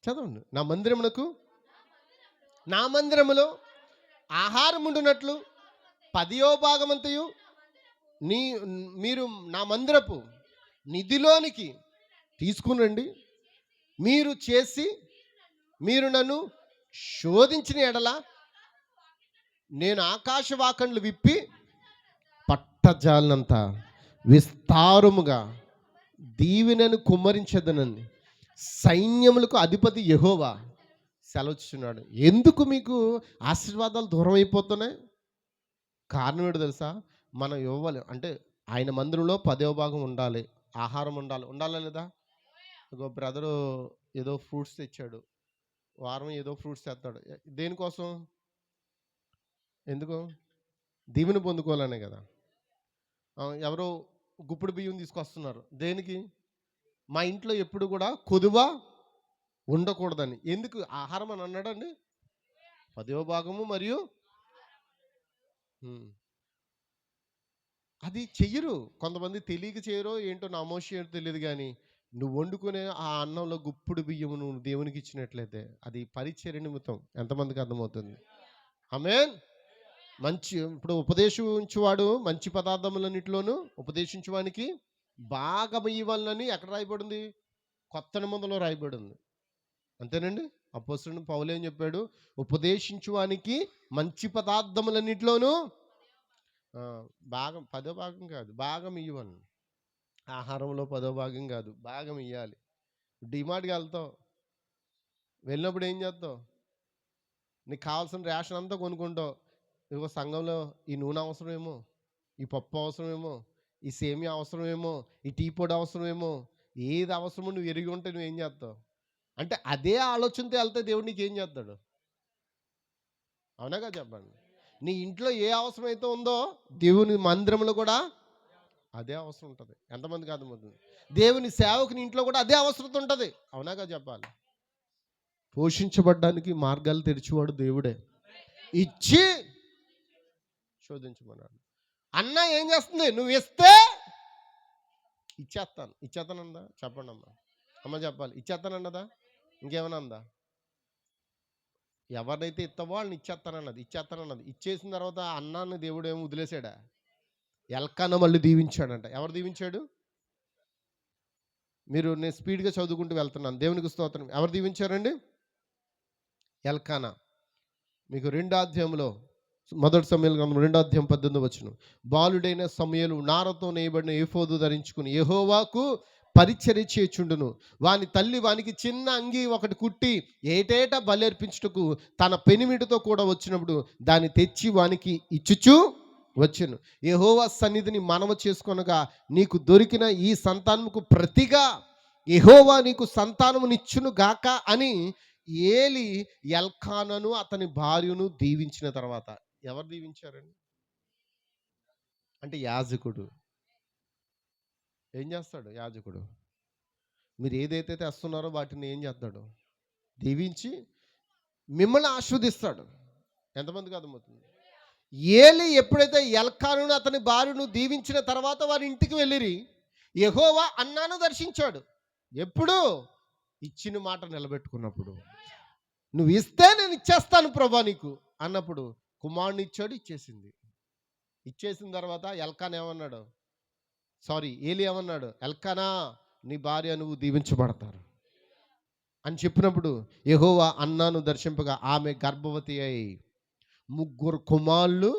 చదవండి. నా మందిరములో ఆహారం ఉండునట్లు 10వ భాగమంతయు నీ మీరు నా మందిరపు నిధిలోనికి తీసుకుని రండి. మీరు నన్ను శోధించిన ఎడల నేను ఆకాశవాకండ్లు విప్పి పట్టజాలనంత విస్తారముగా దీవెనను కుమ్మరించదనని సైన్యములకు అధిపతి యెహోవా సెలవుచున్నాడు. ఎందుకు మీకు ఆశీర్వాదాలు దూరం అయిపోతున్నాయి? కారణం ఏంటో తెలుసా? మనం ఇవ్వాలి అంటే ఆయన మందిరంలో 10వ భాగం ఉండాలి, ఆహారం ఉండాలా లేదా? ఇగో బ్రదరు ఏదో ఫ్రూట్స్ తెచ్చాడు, వారం ఏదో ఫ్రూట్స్ తెస్తాడు. దేనికోసం? ఎందుకు? దీవెన పొందుకోవాలనే కదా. ఎవరో గుప్పుడు బియ్యం తీసుకొస్తున్నారు, దేనికి? మా ఇంట్లో ఎప్పుడు కూడా కొదువ ఉండకూడదని. ఎందుకు? ఆహారం అని అన్నాడండి. 10వ భాగము మరియు అది చెయ్యరు కొంతమంది, తెలియక చేయరో ఏంటో, నా మోషన్ తెలియదు. కానీ నువ్వు వండుకునే ఆ అన్నంలో గుప్పుడు బియ్యము నువ్వు దేవునికి ఇచ్చినట్లయితే అది పరిచర్య నిమిత్తం. ఎంతమందికి అర్థమవుతుంది? ఆమేన్. ఇప్పుడు ఉపదేశించువాడు మంచి పదార్థములన్నిటిలోనూ ఉపదేశించువానికి బాగా ఇవ్వాలని ఎక్కడ రాయబడింది? కొత్త నిబంధనలో రాయబడింది. అంతేనండి. అపోస్తలుడు పౌలు ఏం చెప్పాడు? ఉపదేశించువానికి మంచి పదార్థములన్నిటిలోనూ భాగం, 10వ భాగం కాదు, భాగం ఇవ్వాలి. ఆహారంలో 10వ భాగం కాదు, భాగం ఇవ్వాలి. డిమార్ట్కి వెళ్తావు, వెళ్ళినప్పుడు ఏం చేస్తావు? నీకు కావాల్సిన రేషన్ అంతా కొనుక్కుంటావు. ఇదిగో సంఘంలో ఈ నూనె అవసరమేమో, ఈ పప్పు అవసరమేమో, ఈ సేమియా అవసరమేమో, ఈ టీ పొడి అవసరమేమో, ఏది అవసరమో నువ్వు ఎరిగి ఉంటే నువ్వేం చేస్తావు? అంటే అదే ఆలోచనతో వెళ్తే దేవుడు నీకు ఏం చేస్తాడు? అవునాగా చెప్పండి. నీ ఇంట్లో ఏ అవసరం అయితే ఉందో దేవుని మందిరంలో కూడా అదే అవసరం ఉంటుంది. ఎంతమందికి అర్థమవుతుంది? దేవుని సేవకుని ఇంట్లో కూడా అదే అవసరం ఉంటుంది. అవునాగా చెప్పాలి. పోషించబడ్డానికి మార్గాలు తెరిచేవాడు దేవుడే. ఇచ్చి శోధించమన్నాడు. అన్న ఏం చేస్తుంది? నువ్వు ఇస్తే ఇచ్చేస్తానందా? చెప్పండి అమ్మ చెప్పాలి. ఇచ్చేస్తానన్నదా? ఇంకేమైనా అందా? ఎవరినైతే ఇస్తావో వాళ్ళని ఇచ్చేస్తానన్నది. ఇచ్చేసిన తర్వాత అన్నాన్ని దేవుడు ఏమో వదిలేశాడా? ఎల్కానా మళ్ళీ దీవించాడంట. ఎవరు దీవించాడు? నేను స్పీడ్గా చదువుకుంటూ వెళ్తున్నాను. దేవునికి స్తోత్రం. ఎవరు దీవించారండి? ఎల్కానా. మీకు 2వ అధ్యాయంలో, మొదటి సమూయేలు గ్రంథం 2వ అధ్యాయం 18వ వచనం. బాలుడైన సమూయేలు నారతో నేయబడిన ఏఫోదు ధరించుకుని యెహోవాకు పరిచర్య చేయుచుండును. వాని తల్లి వానికి చిన్న అంగి ఒకటి కుట్టి ఏటేటా బలర్పించుటకు తన పెనిమిటితో కూడా వచ్చినప్పుడు దాన్ని తెచ్చి వానికి ఇచ్చుచు వచ్చెను. యెహోవా సన్నిధిని మనవి చేసుకొనగా నీకు దొరికిన ఈ సంతానముకు ప్రతిగా యెహోవా నీకు సంతానమునిచ్చును గాక అని ఏలి ఎల్కానాను అతని భార్యను దీవించిన తర్వాత, ఎవరు దీవించారండి? అంటే యాజకుడు ఏం చేస్తాడు? యాజకుడు మీరు ఏదైతే తెస్తున్నారో వాటిని ఏం చేస్తాడు? దీవించి మిమ్మల్ని ఆశీర్వదిస్తాడు. ఎంతమందికి అర్థమవుతుంది? ఏలి ఎప్పుడైతే ఎల్కానాను అతని భార్యను దీవించిన తర్వాత వారి ఇంటికి వెళ్ళిరి, యెహోవా అన్నాను దర్శించాడు. ఎప్పుడు? ఇచ్చిన మాట నిలబెట్టుకున్నప్పుడు. నువ్వు ఇస్తే నేను ఇచ్చేస్తాను ప్రభా నీకు అన్నప్పుడు కుమారుని ఇచ్చాడు. ఇచ్చేసిన తర్వాత ఎల్కానా ఏమన్నాడు? ఏలి ఏమన్నాడు? ఎల్కానా నీ భార్య నువ్వు దీవించబడతారు అని చెప్పినప్పుడు యెహోవా అన్నాను దర్శింపగా ఆమె గర్భవతి అయి 3 కుమారులు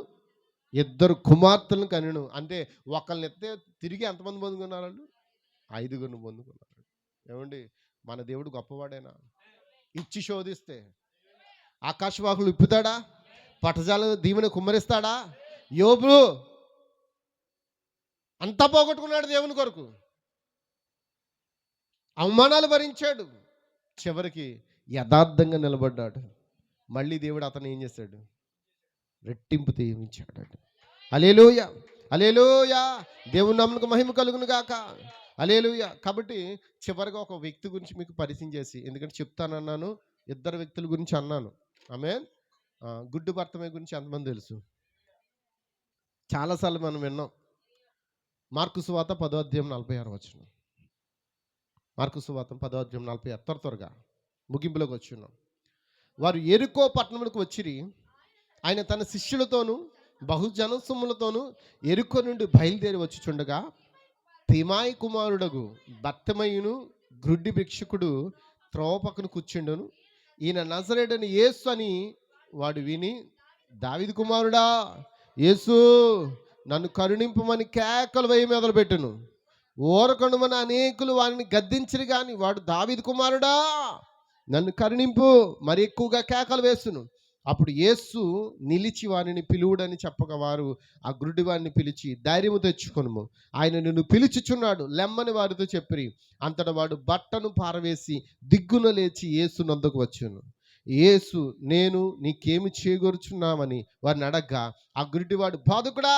2 కుమార్తెలను కనెను. అంటే ఒకళ్ళని ఎత్తే తిరిగి ఎంతమంది పొందుకున్నారు? 5గురిని పొందుకున్నారు. ఏమండి, మన దేవుడు గొప్పవాడేనా? ఇచ్చి శోధిస్తే ఆకాశవాకులు ఇప్పుతాడా? పట్టజాల దీవెన కుమ్మరిస్తాడా? యోబు అంతా పోగొట్టుకున్నాడు దేవుని కొరకు, అవమానాలు భరించాడు, చివరికి యథార్థంగా నిలబడ్డాడు. మళ్ళీ దేవుడు అతను ఏం చేశాడు? రెట్టింపు దీవించాడండి. హల్లెలూయా, హల్లెలూయా. దేవుని నామమునకు మహిమ కలుగును గాక. హల్లెలూయా. కాబట్టి చివరిగా ఒక వ్యక్తి గురించి మీకు పరిచయం చేసి, ఎందుకంటే చెప్తానన్నాను, ఇద్దరు వ్యక్తుల గురించి అన్నాను. ఆమేన్. గుడ్డు భర్తమే గురించి ఎంతమంది తెలుసు? చాలాసార్లు మనం విన్నాం. మార్కు సువార్త 10వ అధ్యాయం 46వ వచనం. మార్కు సువార్త 10వ అధ్యాయం 46, త్వరగా ముగింపులోకి వచ్చున్నాం. వారు యెరికో పట్టణములకు వచ్చిరి. ఆయన తన శిష్యులతోనూ బహుజన సొమ్ములతోనూ యెరికో నుండి బయలుదేరి వచ్చుచుండగా తిమాయి కుమారుడగు బత్తమయును గ్రుడ్డి భిక్షకుడు త్రోవ పక్కన కూర్చుండెను. ఈయన నజరేయుడైన యేసు అని వాడు విని, దావీదు కుమారుడా యేసు, నన్ను కరుణింపమని కేకలు వేయి మొదలుపెట్టెను. ఊరకొండమని అనేకులు వారిని గద్దించిరి, కానీ వాడు దావీదు కుమారుడా నన్ను కరుణింపు మరి ఎక్కువగా కేకలు వేస్తును. అప్పుడు యేసు నిలిచి వారిని పిలువుడని చెప్పగా వారు ఆ గుడ్డి వారిని పిలిచి, ధైర్యము తెచ్చుకొనుము, ఆయన నిన్ను పిలుచుచున్నాడు లెమ్మని వారితో చెప్పిరి. అంతటా వాడు బట్టను పారవేసి దిగ్గున లేచి యేసు నొద్దకు వచ్చాను. యేసు, నేను నీకేమి చేయగోరుచున్నామని వారిని అడగ్గా, ఆ గుడ్డివాడు, బోధకుడా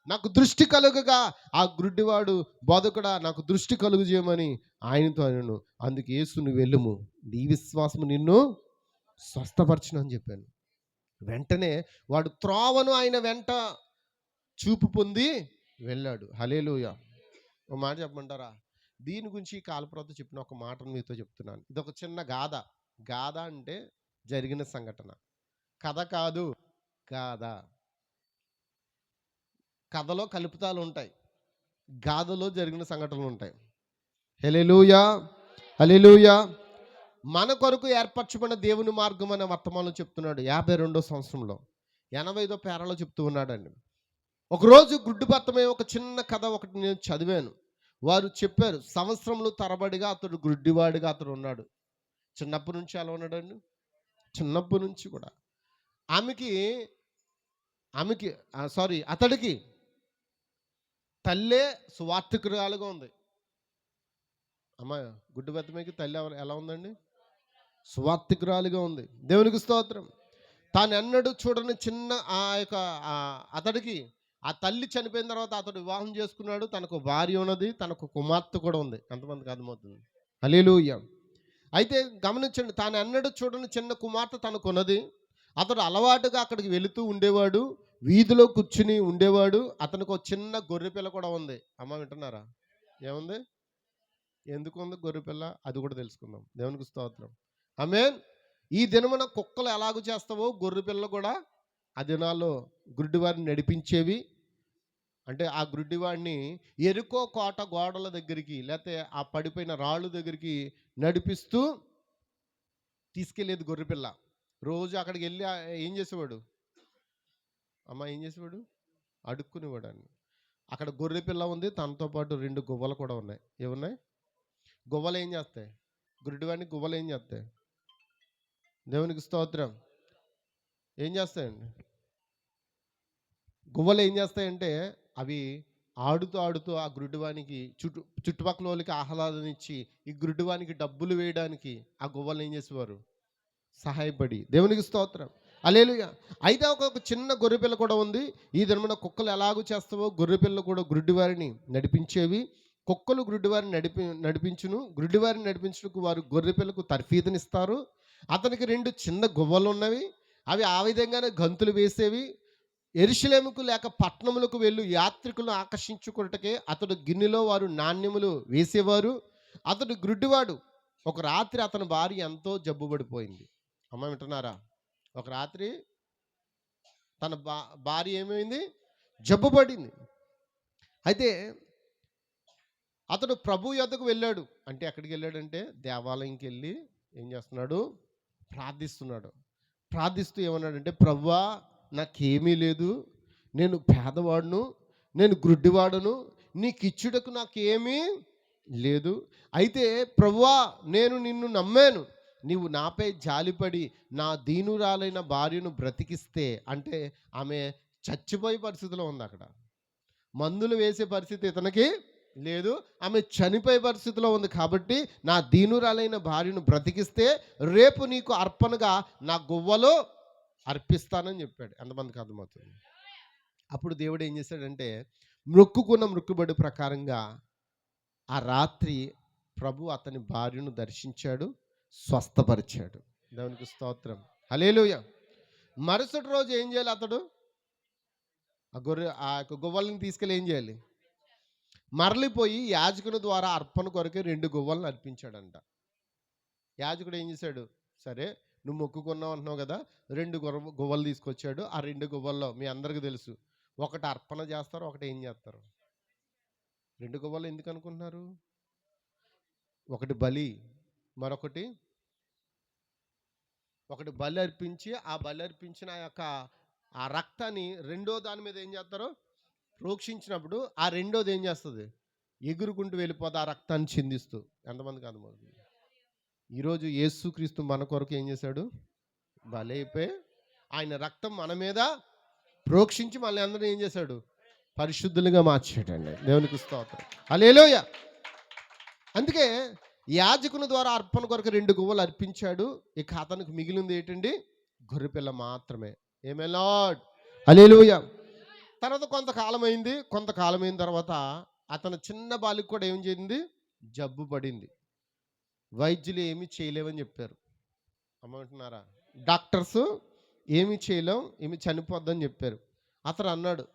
నాకు దృష్టి కలుగగా, ఆ గుడ్డివాడు, బోధకుడా నాకు దృష్టి కలుగు చేయమని ఆయనతో అనను. అందుకు యేసు, నువ్వు వెళ్ళుము, నీ విశ్వాసము నిన్ను స్వస్థపరచును అని చెప్పాను. వెంటనే వాడు త్రోవను ఆయన వెంట చూపు పొంది వెళ్ళాడు. హల్లెలూయా. ఒక మాట చెప్పమంటారా? దీని గురించి కాలప్రత చెప్పిన ఒక మాటను మీతో చెప్తున్నాను. ఇది ఒక చిన్న గాథ. గాథ అంటే జరిగిన సంఘటన, కథ కాదు, గాథ. కథలో కలుపుతాలు ఉంటాయి, గాథలో జరిగిన సంఘటనలు ఉంటాయి. హల్లెలూయా, హల్లెలూయా. మన కొరకు ఏర్పరచబడిన దేవుని మార్గం అనే వర్తమానం చెప్తున్నాడు 52వ సంవత్సరంలో 85వ పేరాలో చెప్తూ ఉన్నాడండి. ఒకరోజు గుడ్డు భర్తమే ఒక చిన్న కథ ఒకటి నేను చదివాను. వారు చెప్పారు, సంవత్సరంలో తరబడిగా అతడు గుడ్డివాడిగా అతడు ఉన్నాడు. చిన్నప్పటి నుంచి అలా ఉన్నాడండి, చిన్నప్పటి నుంచి కూడా. అతడికి తల్లే సువార్థికురాలుగా ఉంది. అమ్మ, గుడ్డు భర్తమేకి తల్లి ఎలా ఉందండి? సువార్థికురాలుగా ఉంది. దేవునికి స్తోత్రం. తాను ఎన్నడూ చూడని చిన్న అతడికి ఆ తల్లి చనిపోయిన తర్వాత అతడు వివాహం చేసుకున్నాడు. తనకు భార్య ఉన్నది, తనకు కుమార్తె కూడా ఉంది. ఎంతమందికి అర్థమవుతుంది? హల్లెలూయా. అయితే గమనించండి, తాను ఎన్నడూ చూడని చిన్న కుమార్తె తనకున్నది. అతడు అలవాటుగా అక్కడికి వెళుతూ ఉండేవాడు, వీధిలో కూర్చుని ఉండేవాడు. అతనికి ఒక చిన్న గొర్రెపిల్ల కూడా ఉంది. అమ్మ వింటున్నారా? ఏముంది? ఎందుకు ఉంది గొర్రెపిల్ల? అది కూడా తెలుసుకుందాం. దేవునికి స్తోత్రం. ఆమేన్. ఈ దినమున కుక్కలు ఎలాగూ చేస్తావో గొర్రెపిల్ల కూడా ఆ దినాల్లో గుడ్డివారిని నడిపించేవి. అంటే ఆ గుడ్డివాడిని యెరికో కోట గోడల దగ్గరికి, లేకపోతే ఆ పడిపోయిన రాళ్ళు దగ్గరికి నడిపిస్తూ తీసుకెళ్ళేది గొర్రెపిల్ల. రోజు అక్కడికి వెళ్ళి ఏం చేసేవాడు? అమ్మ ఏం చేసేవాడు? అడుక్కునేవాడు అని. అక్కడ గొర్రెపిల్ల ఉంది, తనతో పాటు 2 గువ్వలు కూడా ఉన్నాయి. ఏమున్నాయి? గువ్వలు ఏం చేస్తాయి? గుడ్డివాడిని గువ్వలు ఏం చేస్తాయి? దేవునికి స్తోత్రం. ఏం చేస్తాయండి? గువ్వలు ఏం చేస్తాయంటే అవి ఆడుతూ ఆడుతూ ఆ గుడ్డివానికి చుట్టుపక్కల వాళ్ళకి ఆహ్లాదనిచ్చి ఈ గుడ్డివానికి డబ్బులు వేయడానికి ఆ గువ్వలు ఏం చేసేవారు? సహాయపడి. దేవునికి స్తోత్రం. హల్లెలూయా. అయితే ఒక చిన్న గొర్రెపిల్ల కూడా ఉంది. ఈ దినమున కుక్కలు ఎలాగూ చేస్తావో గొర్రెపిల్ల కూడా గుడ్డివారిని నడిపించేవి. కుక్కలు గుడ్డివారిని నడిపించును. గుడ్డివారిని నడిపించుటకు వారు గొర్రెపిల్లకు తర్ఫీదునిస్తారు. అతనికి 2 చిన్న గువ్వలు ఉన్నవి. అవి ఆ విధంగానే గంతులు వేసేవి. యెరూషలేముకు లేక పట్టణములకు వెళ్ళు యాత్రికులను ఆకర్షించుకున్నటకే అతడు గిన్నెలో వారు నాణ్యములు వేసేవారు. అతడు గుడ్డివాడు. ఒక రాత్రి అతని భార్య ఎంతో జబ్బుపడిపోయింది. అమ్మ వింటున్నారా? ఒక రాత్రి తన భార్య ఏమైంది? జబ్బుపడింది. అయితే అతడు ప్రభు యొద్దకు వెళ్ళాడు. అంటే ఎక్కడికి వెళ్ళాడంటే దేవాలయంకి వెళ్ళి ఏం చేస్తున్నాడు? ప్రార్థిస్తున్నాడు. ప్రార్థిస్తూ ఏమన్నాడంటే, ప్రభువా నాకేమీ లేదు, నేను పేదవాడును, నేను గుడ్డివాడును, నీకు ఇచ్చుటకు నాకేమీ లేదు. అయితే ప్రభువా నేను నిన్ను నమ్మాను, నీవు నాపై జాలిపడి నా దీనురాలైన భార్యను బ్రతికిస్తే. అంటే ఆమె చచ్చిపోయే పరిస్థితిలో ఉంది. అక్కడ మందులు వేసే పరిస్థితి ఇతనికి లేదు, ఆమె చనిపోయే పరిస్థితిలో ఉంది. కాబట్టి నా దీనురాలైన భార్యను బ్రతికిస్తే రేపు నీకు అర్పణగా నా గువ్వలు అర్పిస్తానని చెప్పాడు. ఎంతమందికి అర్థమవుతుంది? అప్పుడు దేవుడు ఏం చేశాడంటే మొక్కుకున్న మొక్కుబడి ప్రకారంగా ఆ రాత్రి ప్రభు అతని భార్యను దర్శించాడు, స్వస్థపరిచాడు. దేవునికి స్తోత్రం, హల్లెలూయా. మరుసటి రోజు ఏం చేయాలి? అతడు ఆ యొక్క గువ్వల్ని తీసుకెళ్ళి ఏం చేయాలి? మరలిపోయి యాజకుని ద్వారా అర్పణ కొరకే 2 గువ్వలను అర్పించాడంట. యాజకుడు ఏం చేశాడు? సరే, నువ్వు మొక్కుకున్నావు అంటున్నావు కదా, 2 గువ్వలు తీసుకొచ్చాడు. ఆ 2 గువ్వల్లో మీ అందరికీ తెలుసు, ఒకటి అర్పణ చేస్తారు, ఒకటి ఏం చేస్తారు? 2 గువ్వలు ఎందుకు అనుకుంటున్నారు? ఒకటి బలి, మరొకటి బలి అర్పించి ఆ బలి అర్పించిన ఆ రక్తాన్ని రెండో దాని మీద ఏం చేస్తారు? ప్రోక్షించినప్పుడు ఆ రెండోది ఏం చేస్తుంది? ఎగురుకుంటూ వెళ్ళిపోతే ఆ రక్తాన్ని చిందిస్తూ. ఎంతమందికి అర్థమవుతుంది? ఈరోజు యేసుక్రీస్తు మన కొరకు ఏం చేశాడు? బలి అయిపోయి ఆయన రక్తం మన మీద ప్రోక్షించి మళ్ళీ అందరూ ఏం చేశాడు? పరిశుద్ధులుగా మార్చాడండి. దేవునికి స్తోత్రం, హల్లెలూయా. అందుకే యాజకుని ద్వారా అర్పణ కొరకు 2 గువ్వలు అర్పించాడు. ఇక అతనికి మిగిలింది ఏంటండి? గొర్రెపిల్ల మాత్రమే. ఏమే లార్డ్, హల్లెలూయా. తర్వాత కొంతకాలం అయిన తర్వాత అతను చిన్న బాలికి కూడా ఏం చేయింది? జబ్బు పడింది. వైద్యులు ఏమీ చేయలేవని చెప్పారు. అమ్మంటున్నారా? డాక్టర్స్ ఏమీ చేయలేం, ఏమి చనిపోద్దని చెప్పారు. అతను అన్నాడు,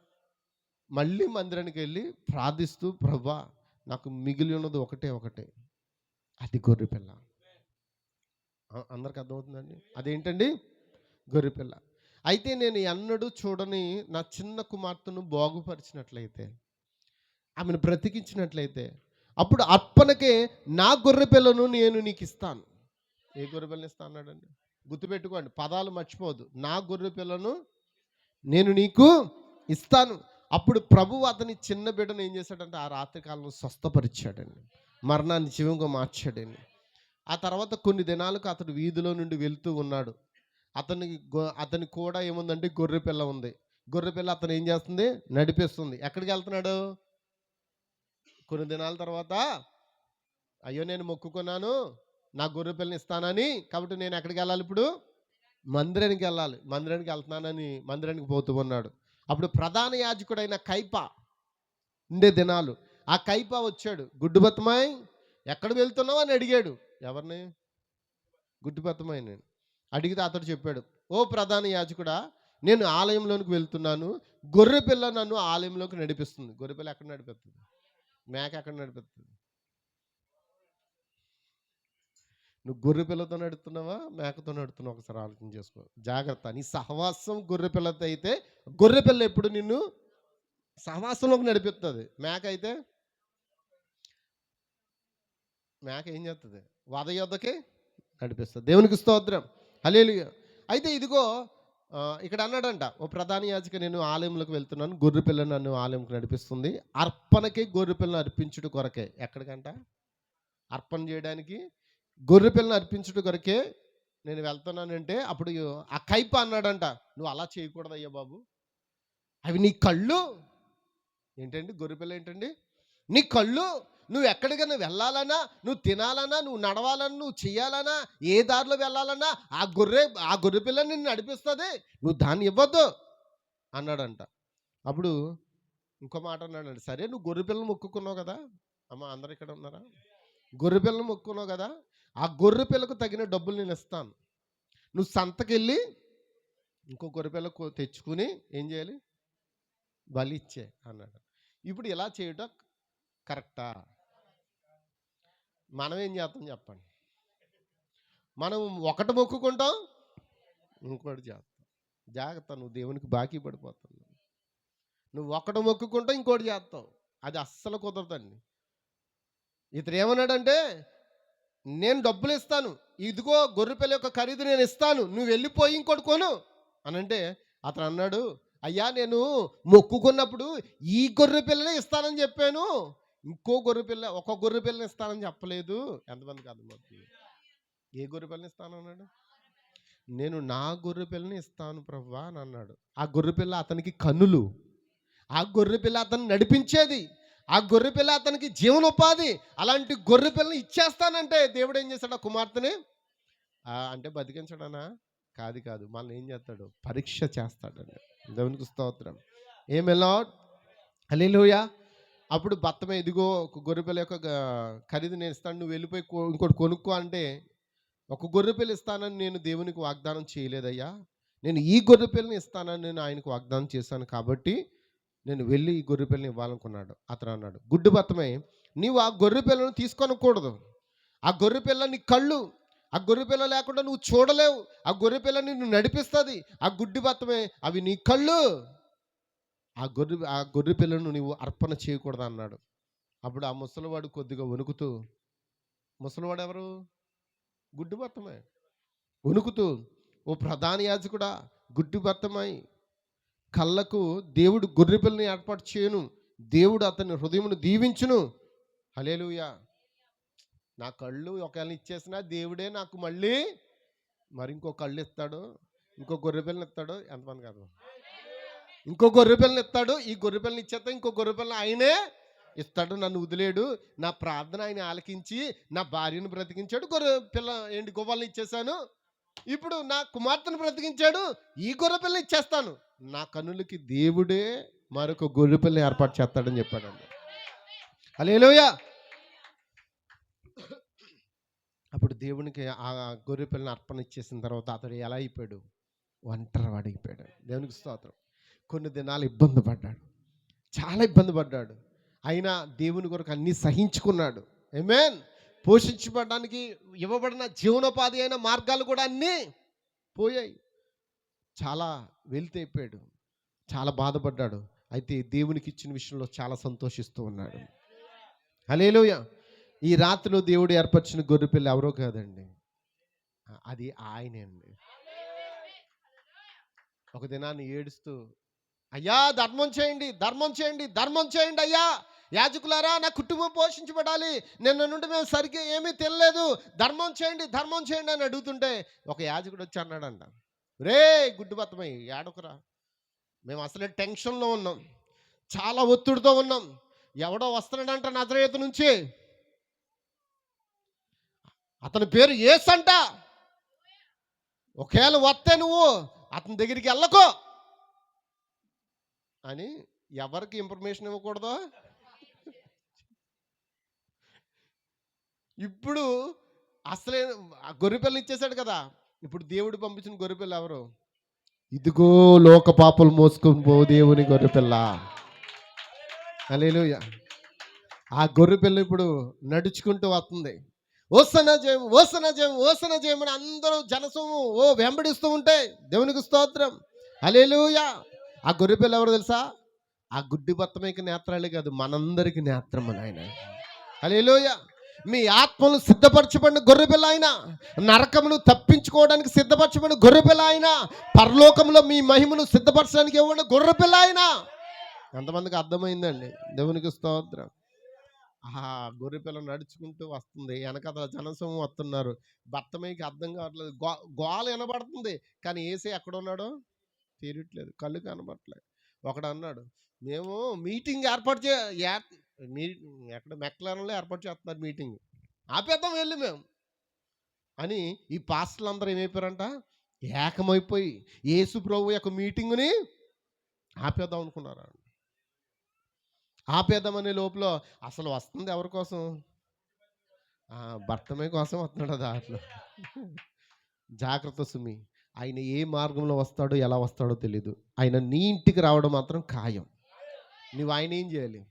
మళ్ళీ మందిరానికి వెళ్ళి ప్రార్థిస్తూ, ప్రభువా నాకు మిగిలి ఉన్నది ఒకటే, అది గొర్రెపిల్ల. అందరికి అర్థమవుతుందండి? అదేంటండి? గొర్రెపిల్ల. అయితే నేను ఎన్నడూ చూడని నా చిన్న కుమార్తెను బాగుపరిచినట్లయితే, ఆమెను బ్రతికించినట్లయితే, అప్పుడు అర్పణకే నా గొర్రెపిల్లను నేను నీకు ఇస్తాను. ఏ గొర్రెపిల్లని ఇస్తా అన్నాడండి? గుర్తుపెట్టుకోండి, పదాలు మర్చిపోవద్దు. నా గొర్రెపిల్లను నేను నీకు ఇస్తాను. అప్పుడు ప్రభువు అతని చిన్న బిడ్డను ఏం చేశాడంటే ఆ రాత్రి కాలంలో స్వస్థపరిచాడండి, మరణాన్ని జీవంగా మార్చాడండి. ఆ తర్వాత కొన్ని దినాలకు అతడు వీధిలో నుండి వెళ్తూ ఉన్నాడు. అతని కూడా ఏముందంటే గొర్రెపిల్ల ఉంది. గొర్రెపిల్ల అతను ఏం చేస్తుంది? నడిపిస్తుంది. ఎక్కడికి వెళ్తున్నాడు? కొన్ని దినాల తర్వాత, అయ్యో నేను మొక్కుకున్నాను నా గొర్రెపిల్లని ఇస్తానని, కాబట్టి నేను ఎక్కడికి వెళ్ళాలి? ఇప్పుడు మందిరానికి వెళ్ళాలి. మందిరానికి వెళ్తున్నానని మందిరానికి పోతూ ఉన్నాడు. అప్పుడు ప్రధాన యాజకుడైన కైప ఉండే దినాలు. ఆ కైప వచ్చాడు. గుడ్డుబత్తమాయ్ ఎక్కడ వెళ్తున్నావు అని అడిగాడు. ఎవరిని? గుడ్డుబత్తమాయ్ అడిగితే అతడు చెప్పాడు, ఓ ప్రధాన యాజకుడా, నేను ఆలయంలోనికి వెళ్తున్నాను, గొర్రెపిల్ల నన్ను ఆలయంలోకి నడిపిస్తుంది. గొర్రెపిల్ల ఎక్కడ నడిపిస్తుంది? మేక ఎక్కడ నడిపిస్తుంది? నువ్వు గొర్రెపిల్లతో నడుస్తున్నావా, మేకతో నడుతున్నావు? ఒకసారి ఆలోచన చేసుకో, జాగ్రత్త. నీ సహవాసం గొర్రెపిల్లతో అయితే గొర్రెపిల్ల ఎప్పుడు నిన్ను సహవాసంలోకి నడిపిస్తుంది. మేక అయితే మేక ఏం చేస్తుంది? వధ యొద్దకి నడిపిస్తుంది. దేవునికి స్తోత్రం, హల్లెలూయా. అయితే ఇదిగో ఇక్కడ అన్నాడంట, ఓ ప్రధాన యాజక, నేను ఆలయంలోకి వెళ్తున్నాను, గొర్రెపిల్లను నన్ను ఆలయంకి నడిపిస్తుంది. అర్పణకి గొర్రెపిల్లను అర్పించుట కొరకే. ఎక్కడికంట? అర్పణ చేయడానికి గొర్రెపిల్లను అర్పించుట కొరకే నేను వెళ్తున్నానంటే, అప్పుడు ఆ కైప అన్నాడంట, నువ్వు అలా చేయకూడదు అయ్యా బాబు, అవి నీ కళ్ళు. ఏంటండి గొర్రెపిల్ల? ఏంటండి నీ కళ్ళు? నువ్వు ఎక్కడికైనా వెళ్ళాలన్నా, నువ్వు తినాలన్నా, నువ్వు నడవాలన్నా, నువ్వు చెయ్యాలన్నా, ఏ దారిలో వెళ్ళాలన్నా ఆ గొర్రెపిల్ల నిన్ను నడిపిస్తుంది, నువ్వు దాన్ని ఇవ్వద్దు అన్నాడంట. అప్పుడు ఇంకో మాట అన్నాడండి, సరే నువ్వు గొర్రెపిల్లను మొక్కుకున్నావు కదా, అమ్మ అందరు ఇక్కడ ఉన్నారా? గొర్రెపిల్లను మొక్కుకున్నావు కదా, ఆ గొర్రెపిల్లకు తగిన డబ్బులు నేను ఇస్తాను. నువ్వు సంతకెళ్ళి ఇంకో గొర్రెపిల్ల తెచ్చుకుని ఏం చేయాలి? బలి ఇచ్చే అన్నాడు. ఇప్పుడు ఇలా చేయటం కరెక్టా? మనం ఏం చేస్తాం చెప్పండి? మనం ఒకటి మొక్కుకుంటాం, ఇంకోటి చేస్తాం. జాగ్రత్త, నువ్వు దేవునికి బాకీ పడిపోతున్నావు. నువ్వు ఒకటి మొక్కుకుంటావు, ఇంకోటి చేస్తావు. అది అస్సలు కుదరదండి. ఇతను ఏమన్నాడంటే, నేను డబ్బులు ఇస్తాను, ఇదిగో గొర్రెపిల్ల యొక్క ఖరీదు నేను ఇస్తాను, నువ్వు వెళ్ళిపోయి ఇంకోటి కొను అని అంటే, అతను అన్నాడు, అయ్యా నేను మొక్కుకున్నప్పుడు ఈ గొర్రెపిల్లనే ఇస్తానని చెప్పాను, ఒక గొర్రెపిల్లని ఇస్తానని చెప్పలేదు. ఎంతమందికి అర్థమవుతుంది? ఏ గొర్రెపిల్లని ఇస్తానన్నాడు? నేను నా గొర్రెపిల్లని ఇస్తాను ప్రభువా అని అన్నాడు. ఆ గొర్రెపిల్ల అతనికి కన్నులు, ఆ గొర్రెపిల్ల అతన్ని నడిపించేది, ఆ గొర్రెపిల్ల అతనికి జీవనోపాధి. అలాంటి గొర్రెపిల్లని ఇచ్చేస్తానంటే దేవుడు ఏం చేశాడు? ఆ కుమార్తెని అంటే బతికించడానా? కాదు కాదు, మళ్ళీ ఏం చేస్తాడు? పరీక్ష చేస్తాడండి. దేవునికి స్తోత్రం. ఏమి లార్డ్, హల్లెలూయా. అప్పుడు బత్తమే, ఇదిగో ఒక గొర్రెపిల్ల యొక్క ఖరీదు నేను ఇస్తాను, నువ్వు వెళ్ళిపోయి ఇంకోటి కొనుక్కో అంటే, ఒక గొర్రెపిల్ల ఇస్తానని నేను దేవునికి వాగ్దానం చేయలేదయ్యా, నేను ఈ గొర్రెపిల్లని ఇస్తానని నేను ఆయనకు వాగ్దానం చేశాను, కాబట్టి నేను వెళ్ళి ఈ గొర్రెపిల్లని ఇవ్వాలనుకున్నాడు. అతను అన్నాడు, గుడ్డు బత్తమే, నీవు ఆ గొర్రెపిల్లను తీసుకొనకూడదు. ఆ గొర్రెపిల్ల నీ కళ్ళు, ఆ గొర్రెపిల్ల లేకుండా నువ్వు చూడలేవు, ఆ గొర్రెపిల్ల నిన్ను నడిపిస్తుంది. ఆ గుడ్డి బత్తమే, అవి నీ కళ్ళు, ఆ గొర్రె పిల్లను నీవు అర్పణ చేయకూడదు అన్నాడు. అప్పుడు ఆ ముసలివాడు కొద్దిగా వణుకుతూ, ముసలివాడు ఎవరు? గుడ్డి బత్తమే. వణుకుతూ, ఓ ప్రధాన యాజకుడా, గుడ్డి బత్తమై కళ్ళకు దేవుడు గొర్రె పిల్లని ఏర్పాటు చేయను, దేవుడు అతని హృదయమును దీవించును. హల్లెలూయా. నా కళ్ళు ఒకవేళ ఇచ్చేసినా దేవుడే నాకు మళ్ళీ మరి ఇంకో కళ్ళు ఇస్తాడు, ఇంకో గొర్రె పిల్లని ఇస్తాడు. ఎంతమంది కాదు, ఇంకో గొర్రె పిల్లని ఇస్తాడు. ఈ గొర్రె పిల్లని ఇచ్చేస్తా, ఇంకో గొర్రె పిల్లని ఆయనే ఇస్తాడు. నన్ను వదిలేడు. నా ప్రార్థన ఆయన ఆలకించి నా భార్యను బ్రతికించాడు. గొర్రె పిల్ల ఏంటి గొవ్వల్ని ఇచ్చేసాను. ఇప్పుడు నా కుమార్తెను బ్రతికించాడు. ఈ గొర్రె పిల్లని ఇచ్చేస్తాను. నా కన్నులకి దేవుడే మరొక గొర్రె పిల్లని ఏర్పాటు చేస్తాడని చెప్పాడండి. హల్లెలూయా. అప్పుడు దేవునికి ఆ గొర్రె పిల్లని అర్పణ ఇచ్చేసిన తర్వాత అతడు ఎలా అయిపోయాడు? ఒంటరి వాడిపోయాడు. దేవునికి స్తోత్రం. కొన్ని దినాలు ఇబ్బంది పడ్డాడు, చాలా ఇబ్బంది పడ్డాడు. అయినా దేవుని కొరకు అన్నీ సహించుకున్నాడు. ఆమేన్. పోషించబడడానికి ఇవ్వబడిన జీవనోపాధి అయిన మార్గాలు కూడా అన్నీ పోయాయి. చాలా వెళ్తే అయిపోయాడు, చాలా బాధపడ్డాడు. అయితే దేవునికి ఇచ్చిన విషయంలో చాలా సంతోషిస్తూ ఉన్నాడు. హల్లెలూయా. ఈ రాత్రిలో దేవుడు ఏర్పరిచిన గొర్రెపిల్ల ఎవరో కాదండి, అది ఆయనే అండి. ఒక దినాన్ని ఏడుస్తూ, అయ్యా ధర్మం చేయండి, ధర్మం చేయండి, ధర్మం చేయండి అయ్యా, యాజకులారా నా కుటుంబం పోషించబడాలి, నిన్న నుండి మేము సరిగ్గా ఏమీ తెలియలేదు, ధర్మం చేయండి, ధర్మం చేయండి అని అడుగుతుంటే ఒక యాజకుడు వచ్చి అన్నాడంట, రే గుడ్డుబత్తమై ఏడకురా, మేము అసలే టెన్షన్లో ఉన్నాం, చాలా ఒత్తిడితో ఉన్నాం, ఎవడో వస్తున్నాడంట నజరేతు నుంచి, అతని పేరు యేసు అంట, ఒకవేళ వస్తే నువ్వు అతని దగ్గరికి వెళ్ళకో అని ఎవరికి ఇన్ఫర్మేషన్ ఇవ్వకూడదు. ఇప్పుడు అసలే గొర్రెపిల్లని ఇచ్చేసాడు కదా, ఇప్పుడు దేవుడు పంపించిన గొర్రెపిల్ల ఎవరు? ఇదిగో లోక పాపలు మోసుకొని పో దేవుని గొర్రెపిల్ల. హల్లెలూయా. ఆ గొర్రెపిల్ల ఇప్పుడు నడుచుకుంటూ వస్తుంది. ఓసన జయం, ఓసన జయం, ఓసన జయం అని అందరూ జనసము వెంబడిస్తూ ఉంటే దేవునికి స్తోత్రం. హల్లెలూయా. ఆ గొర్రెపిల్ల ఎవరు తెలుసా? ఆ గుడ్డి బత్తమైకి నేత్రాలే కాదు, మనందరికి నేత్రం అని ఆయన. హల్లెలూయా. మీ ఆత్మను సిద్ధపరచబడిన గొర్రెపిల్ల ఆయన, నరకమును తప్పించుకోవడానికి సిద్ధపరచబడిన గొర్రెపిల్ల ఆయన, పరలోకంలో మీ మహిమను సిద్ధపరచడానికి ఇవ్వబడిన గొర్రెపిల్ల ఆయన. ఎంతమందికి అర్థమైందండి? దేవునికి స్తోత్రం. ఆ గొర్రెపిల్ల నడుచుకుంటూ వస్తుంది, వెనకాల జనసమూహం వస్తున్నారు. బత్తమైకి అర్థం కావట్లేదు, గోల వినబడుతుంది, కానీ యేసే ఎక్కడ ఉన్నాడో తెలియట్లేదు, కళ్ళు కనబడట్లేదు. ఒకడు అన్నాడు, మేము మీటింగ్ ఏర్పాటు ఎక్కడ మెక్లారంలో ఏర్పాటు చేస్తున్నారు మీటింగ్, ఆపేద్దాం వెళ్ళి మేము అని ఈ పాస్టర్లు అందరూ ఏమైపోయారంట, ఏకమైపోయి యేసు ప్రభు యొక్క మీటింగుని ఆపేద్దాం అనుకున్నారు. ఆపేద్దామనే లోపల అసలు వస్తుంది ఎవరి కోసం? భర్తమే కోసం వస్తున్నాడు దాంట్లో. జాగ్రత్త సుమి, ఆయన ఏ మార్గంలో వస్తాడో ఎలా వస్తాడో తెలీదు, ఆయన నీ ఇంటికి రావడం మాత్రం ఖాయం. నువ్వు ఆయన ఏం చేయాలి?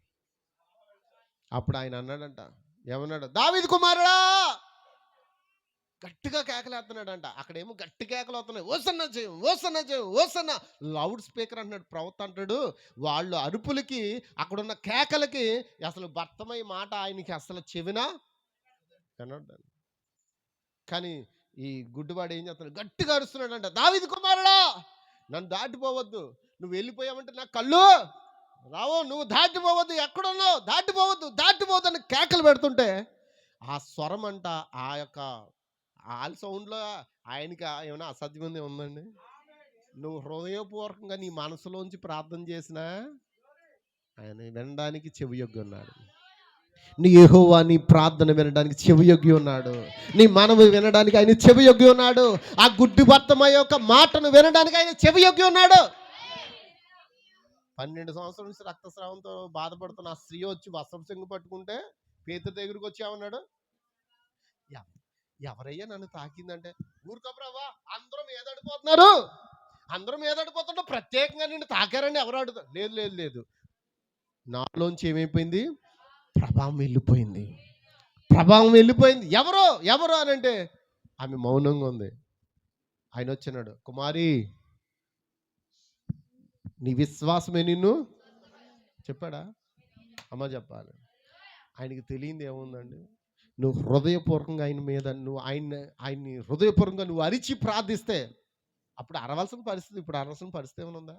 అప్పుడు ఆయన అన్నాడంట, ఏమన్నాడు? దావీదు కుమారుడా, గట్టిగా కేకలేస్తున్నాడంట. అక్కడేమో గట్టి కేకలు అవుతున్నాయి, ఓసన్న జయం, ఓసన్న జయం, ఓసన్న. లౌడ్ స్పీకర్ అంటున్నాడు ప్రవక్త, అంటాడు వాళ్ళు అరుపులకి, అక్కడున్న కేకలకి అసలు భర్తమై మాట ఆయనకి అసలు చెవినా కనబడ్డాను. కానీ ఈ గుడ్డివాడు ఏం చేస్తున్నాడు? గట్టిగా అరుస్తున్నాడంట, దావీదు కుమారుడా నన్ను దాటిపోవద్దు, నువ్వు వెళ్ళిపోయావంటే నా కళ్ళు రావు, నువ్వు దాటిపోవద్దు, ఎక్కడున్నావు దాటిపోవద్దు, దాటిపోవద్దు అని కేకలు పెడుతుంటే ఆ స్వరం అంట, ఆ యొక్క ఆల్ సౌండ్లో ఆయనకి ఏమైనా అసాధ్యమైంది ఉందండి? నువ్వు హృదయపూర్వకంగా నీ మనసులోంచి ప్రార్థన చేసినా ఆయన వినడానికి చెవి యొగ్గి ఉన్నాడు. నీ యెహోవా నీ ప్రార్థన వినడానికి చెవియొగ్గి ఉన్నాడు. నీ మనవి వినడానికి ఆయన చెవియొగ్గి ఉన్నాడు. ఆ గుడ్డి భర్తమ యొక్క మాటను వినడానికి ఆయన చెవియొగ్గి ఉన్నాడు. 12 సంవత్సరాల నుంచి రక్తస్రావంతో బాధపడుతున్న ఆ స్త్రీ వచ్చి వస్త్రం చెంగు పట్టుకుంటే పేతురు దగ్గరికి వచ్చి ఏమన్నాడు? "ఎవ- ఎవరయ్యా నన్ను తాకిందంటే, ఊరుకో ప్రభా, అందరం ఏదడిపోతుంటే ప్రత్యేకంగా నిన్ను తాకారని ఎవరు అడుగుతారు? లేదు లేదు లేదు, నాలోంచి ఏమైపోయింది? ప్రభావం వెళ్ళిపోయింది. ఎవరు ఎవరు అని అంటే ఆమె మౌనంగా ఉంది. ఆయన వచ్చినాడు, కుమారి నీ విశ్వాసమే నిన్ను చెప్పాడా? అమ్మ చెప్పాలి. ఆయనకి తెలియంది ఏముందండి? నువ్వు హృదయపూర్వకంగా ఆయన మీద నువ్వు ఆయన్ని హృదయపూర్వకంగా నువ్వు అరిచి ప్రార్థిస్తే అప్పుడు అరవాల్సిన పరిస్థితి, ఇప్పుడు అరవాల్సిన పరిస్థితి ఏమైనా ఉందా?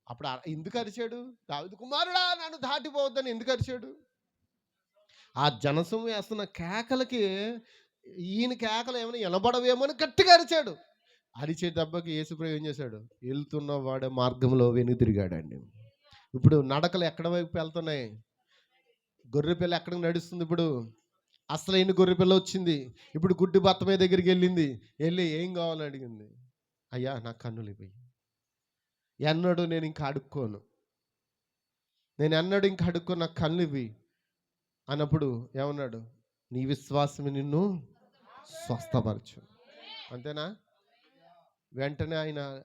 అప్పుడు ఎందుకు అరిచాడు? దావీదు కుమారుడా నన్ను దాటిపోవద్దని ఎందుకు అరిచాడు? ఆ జనసము వేస్తున్న కేకలకి ఈయన కేకలు ఏమైనా వినబడవేమో అని గట్టిగా అరిచాడు. అరిచే దెబ్బకి యేసుప్రభు ఏం చేశాడు? వెళ్తున్న వాడే మార్గంలో వెనుక తిరిగాడండి. ఇప్పుడు నడకలు ఎక్కడ వైపు వెళ్తున్నాయి? గొర్రెపిల్ల ఎక్కడికి నడుస్తుంది? ఇప్పుడు అసలైన గొర్రెపిల్ల వచ్చింది. ఇప్పుడు గుడ్డి బత్తమే దగ్గరికి వెళ్ళి ఏం కావాలని అడిగింది. అయ్యా నా కన్నులు ఇవి, ఎన్నడూ నేను ఇంకా అడుక్కోను, నా కన్నులు ఇవి అన్నప్పుడు ఏమన్నాడు? నీ విశ్వాసం నిన్ను స్వస్థపరచు. అంతేనా? వెంటనే ఆయన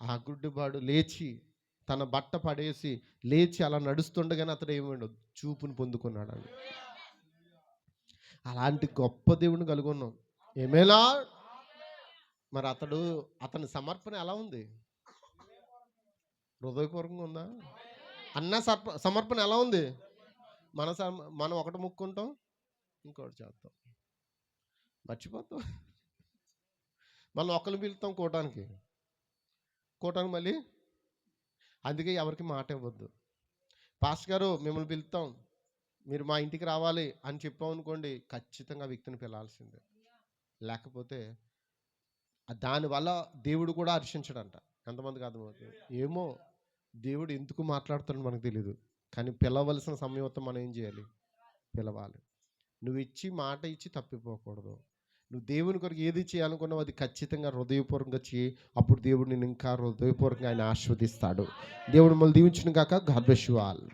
ఆ గుడ్డివాడు లేచి తన బట్ట పడేసి లేచి అలా నడుస్తుండగానే అతడు ఏమన్నాడు? చూపును పొందుకున్నాడు అని. అలాంటి గొప్ప దేవుని కలుగున్నాం. ఏమేలా మరి అతని సమర్పణ ఎలా ఉంది? హృదయపూర్వకంగా ఉందా? సమర్పణ ఎలా ఉంది? మనం ఒకటి ముక్కుంటాం, ఇంకోటి చేస్తాం, మర్చిపోతాం. మనం ఒకరిని పిలుస్తాం కూటానికి మళ్ళీ. అందుకే ఎవరికి మాట ఇవ్వద్దు. పాస్టర్ గారు మిమ్మల్ని పిలుస్తాం, మీరు మా ఇంటికి రావాలి అని చెప్పాం అనుకోండి, ఖచ్చితంగా వ్యక్తిని పిలాల్సిందే. లేకపోతే దానివల్ల దేవుడు కూడా హర్షించడంట. ఎంతమందికి అర్థమవుతుంది? ఏమో దేవుడు ఎందుకు మాట్లాడుతాడో మనకు తెలియదు, కానీ పిలవలసిన సమయంతో మనం ఏం చేయాలి? పిలవాలి. నువ్వు మాట ఇచ్చి తప్పిపోకూడదు. నువ్వు దేవుని కొరకు ఏది చేయాలనుకున్నావు అది ఖచ్చితంగా హృదయపూర్వకంగా చేయి. అప్పుడు దేవుడు నిన్ను ఇంకా హృదయపూర్వకంగా ఆయన ఆశీర్వదిస్తాడు. దేవుడు మళ్ళీ దీవించును గాక. God bless you all.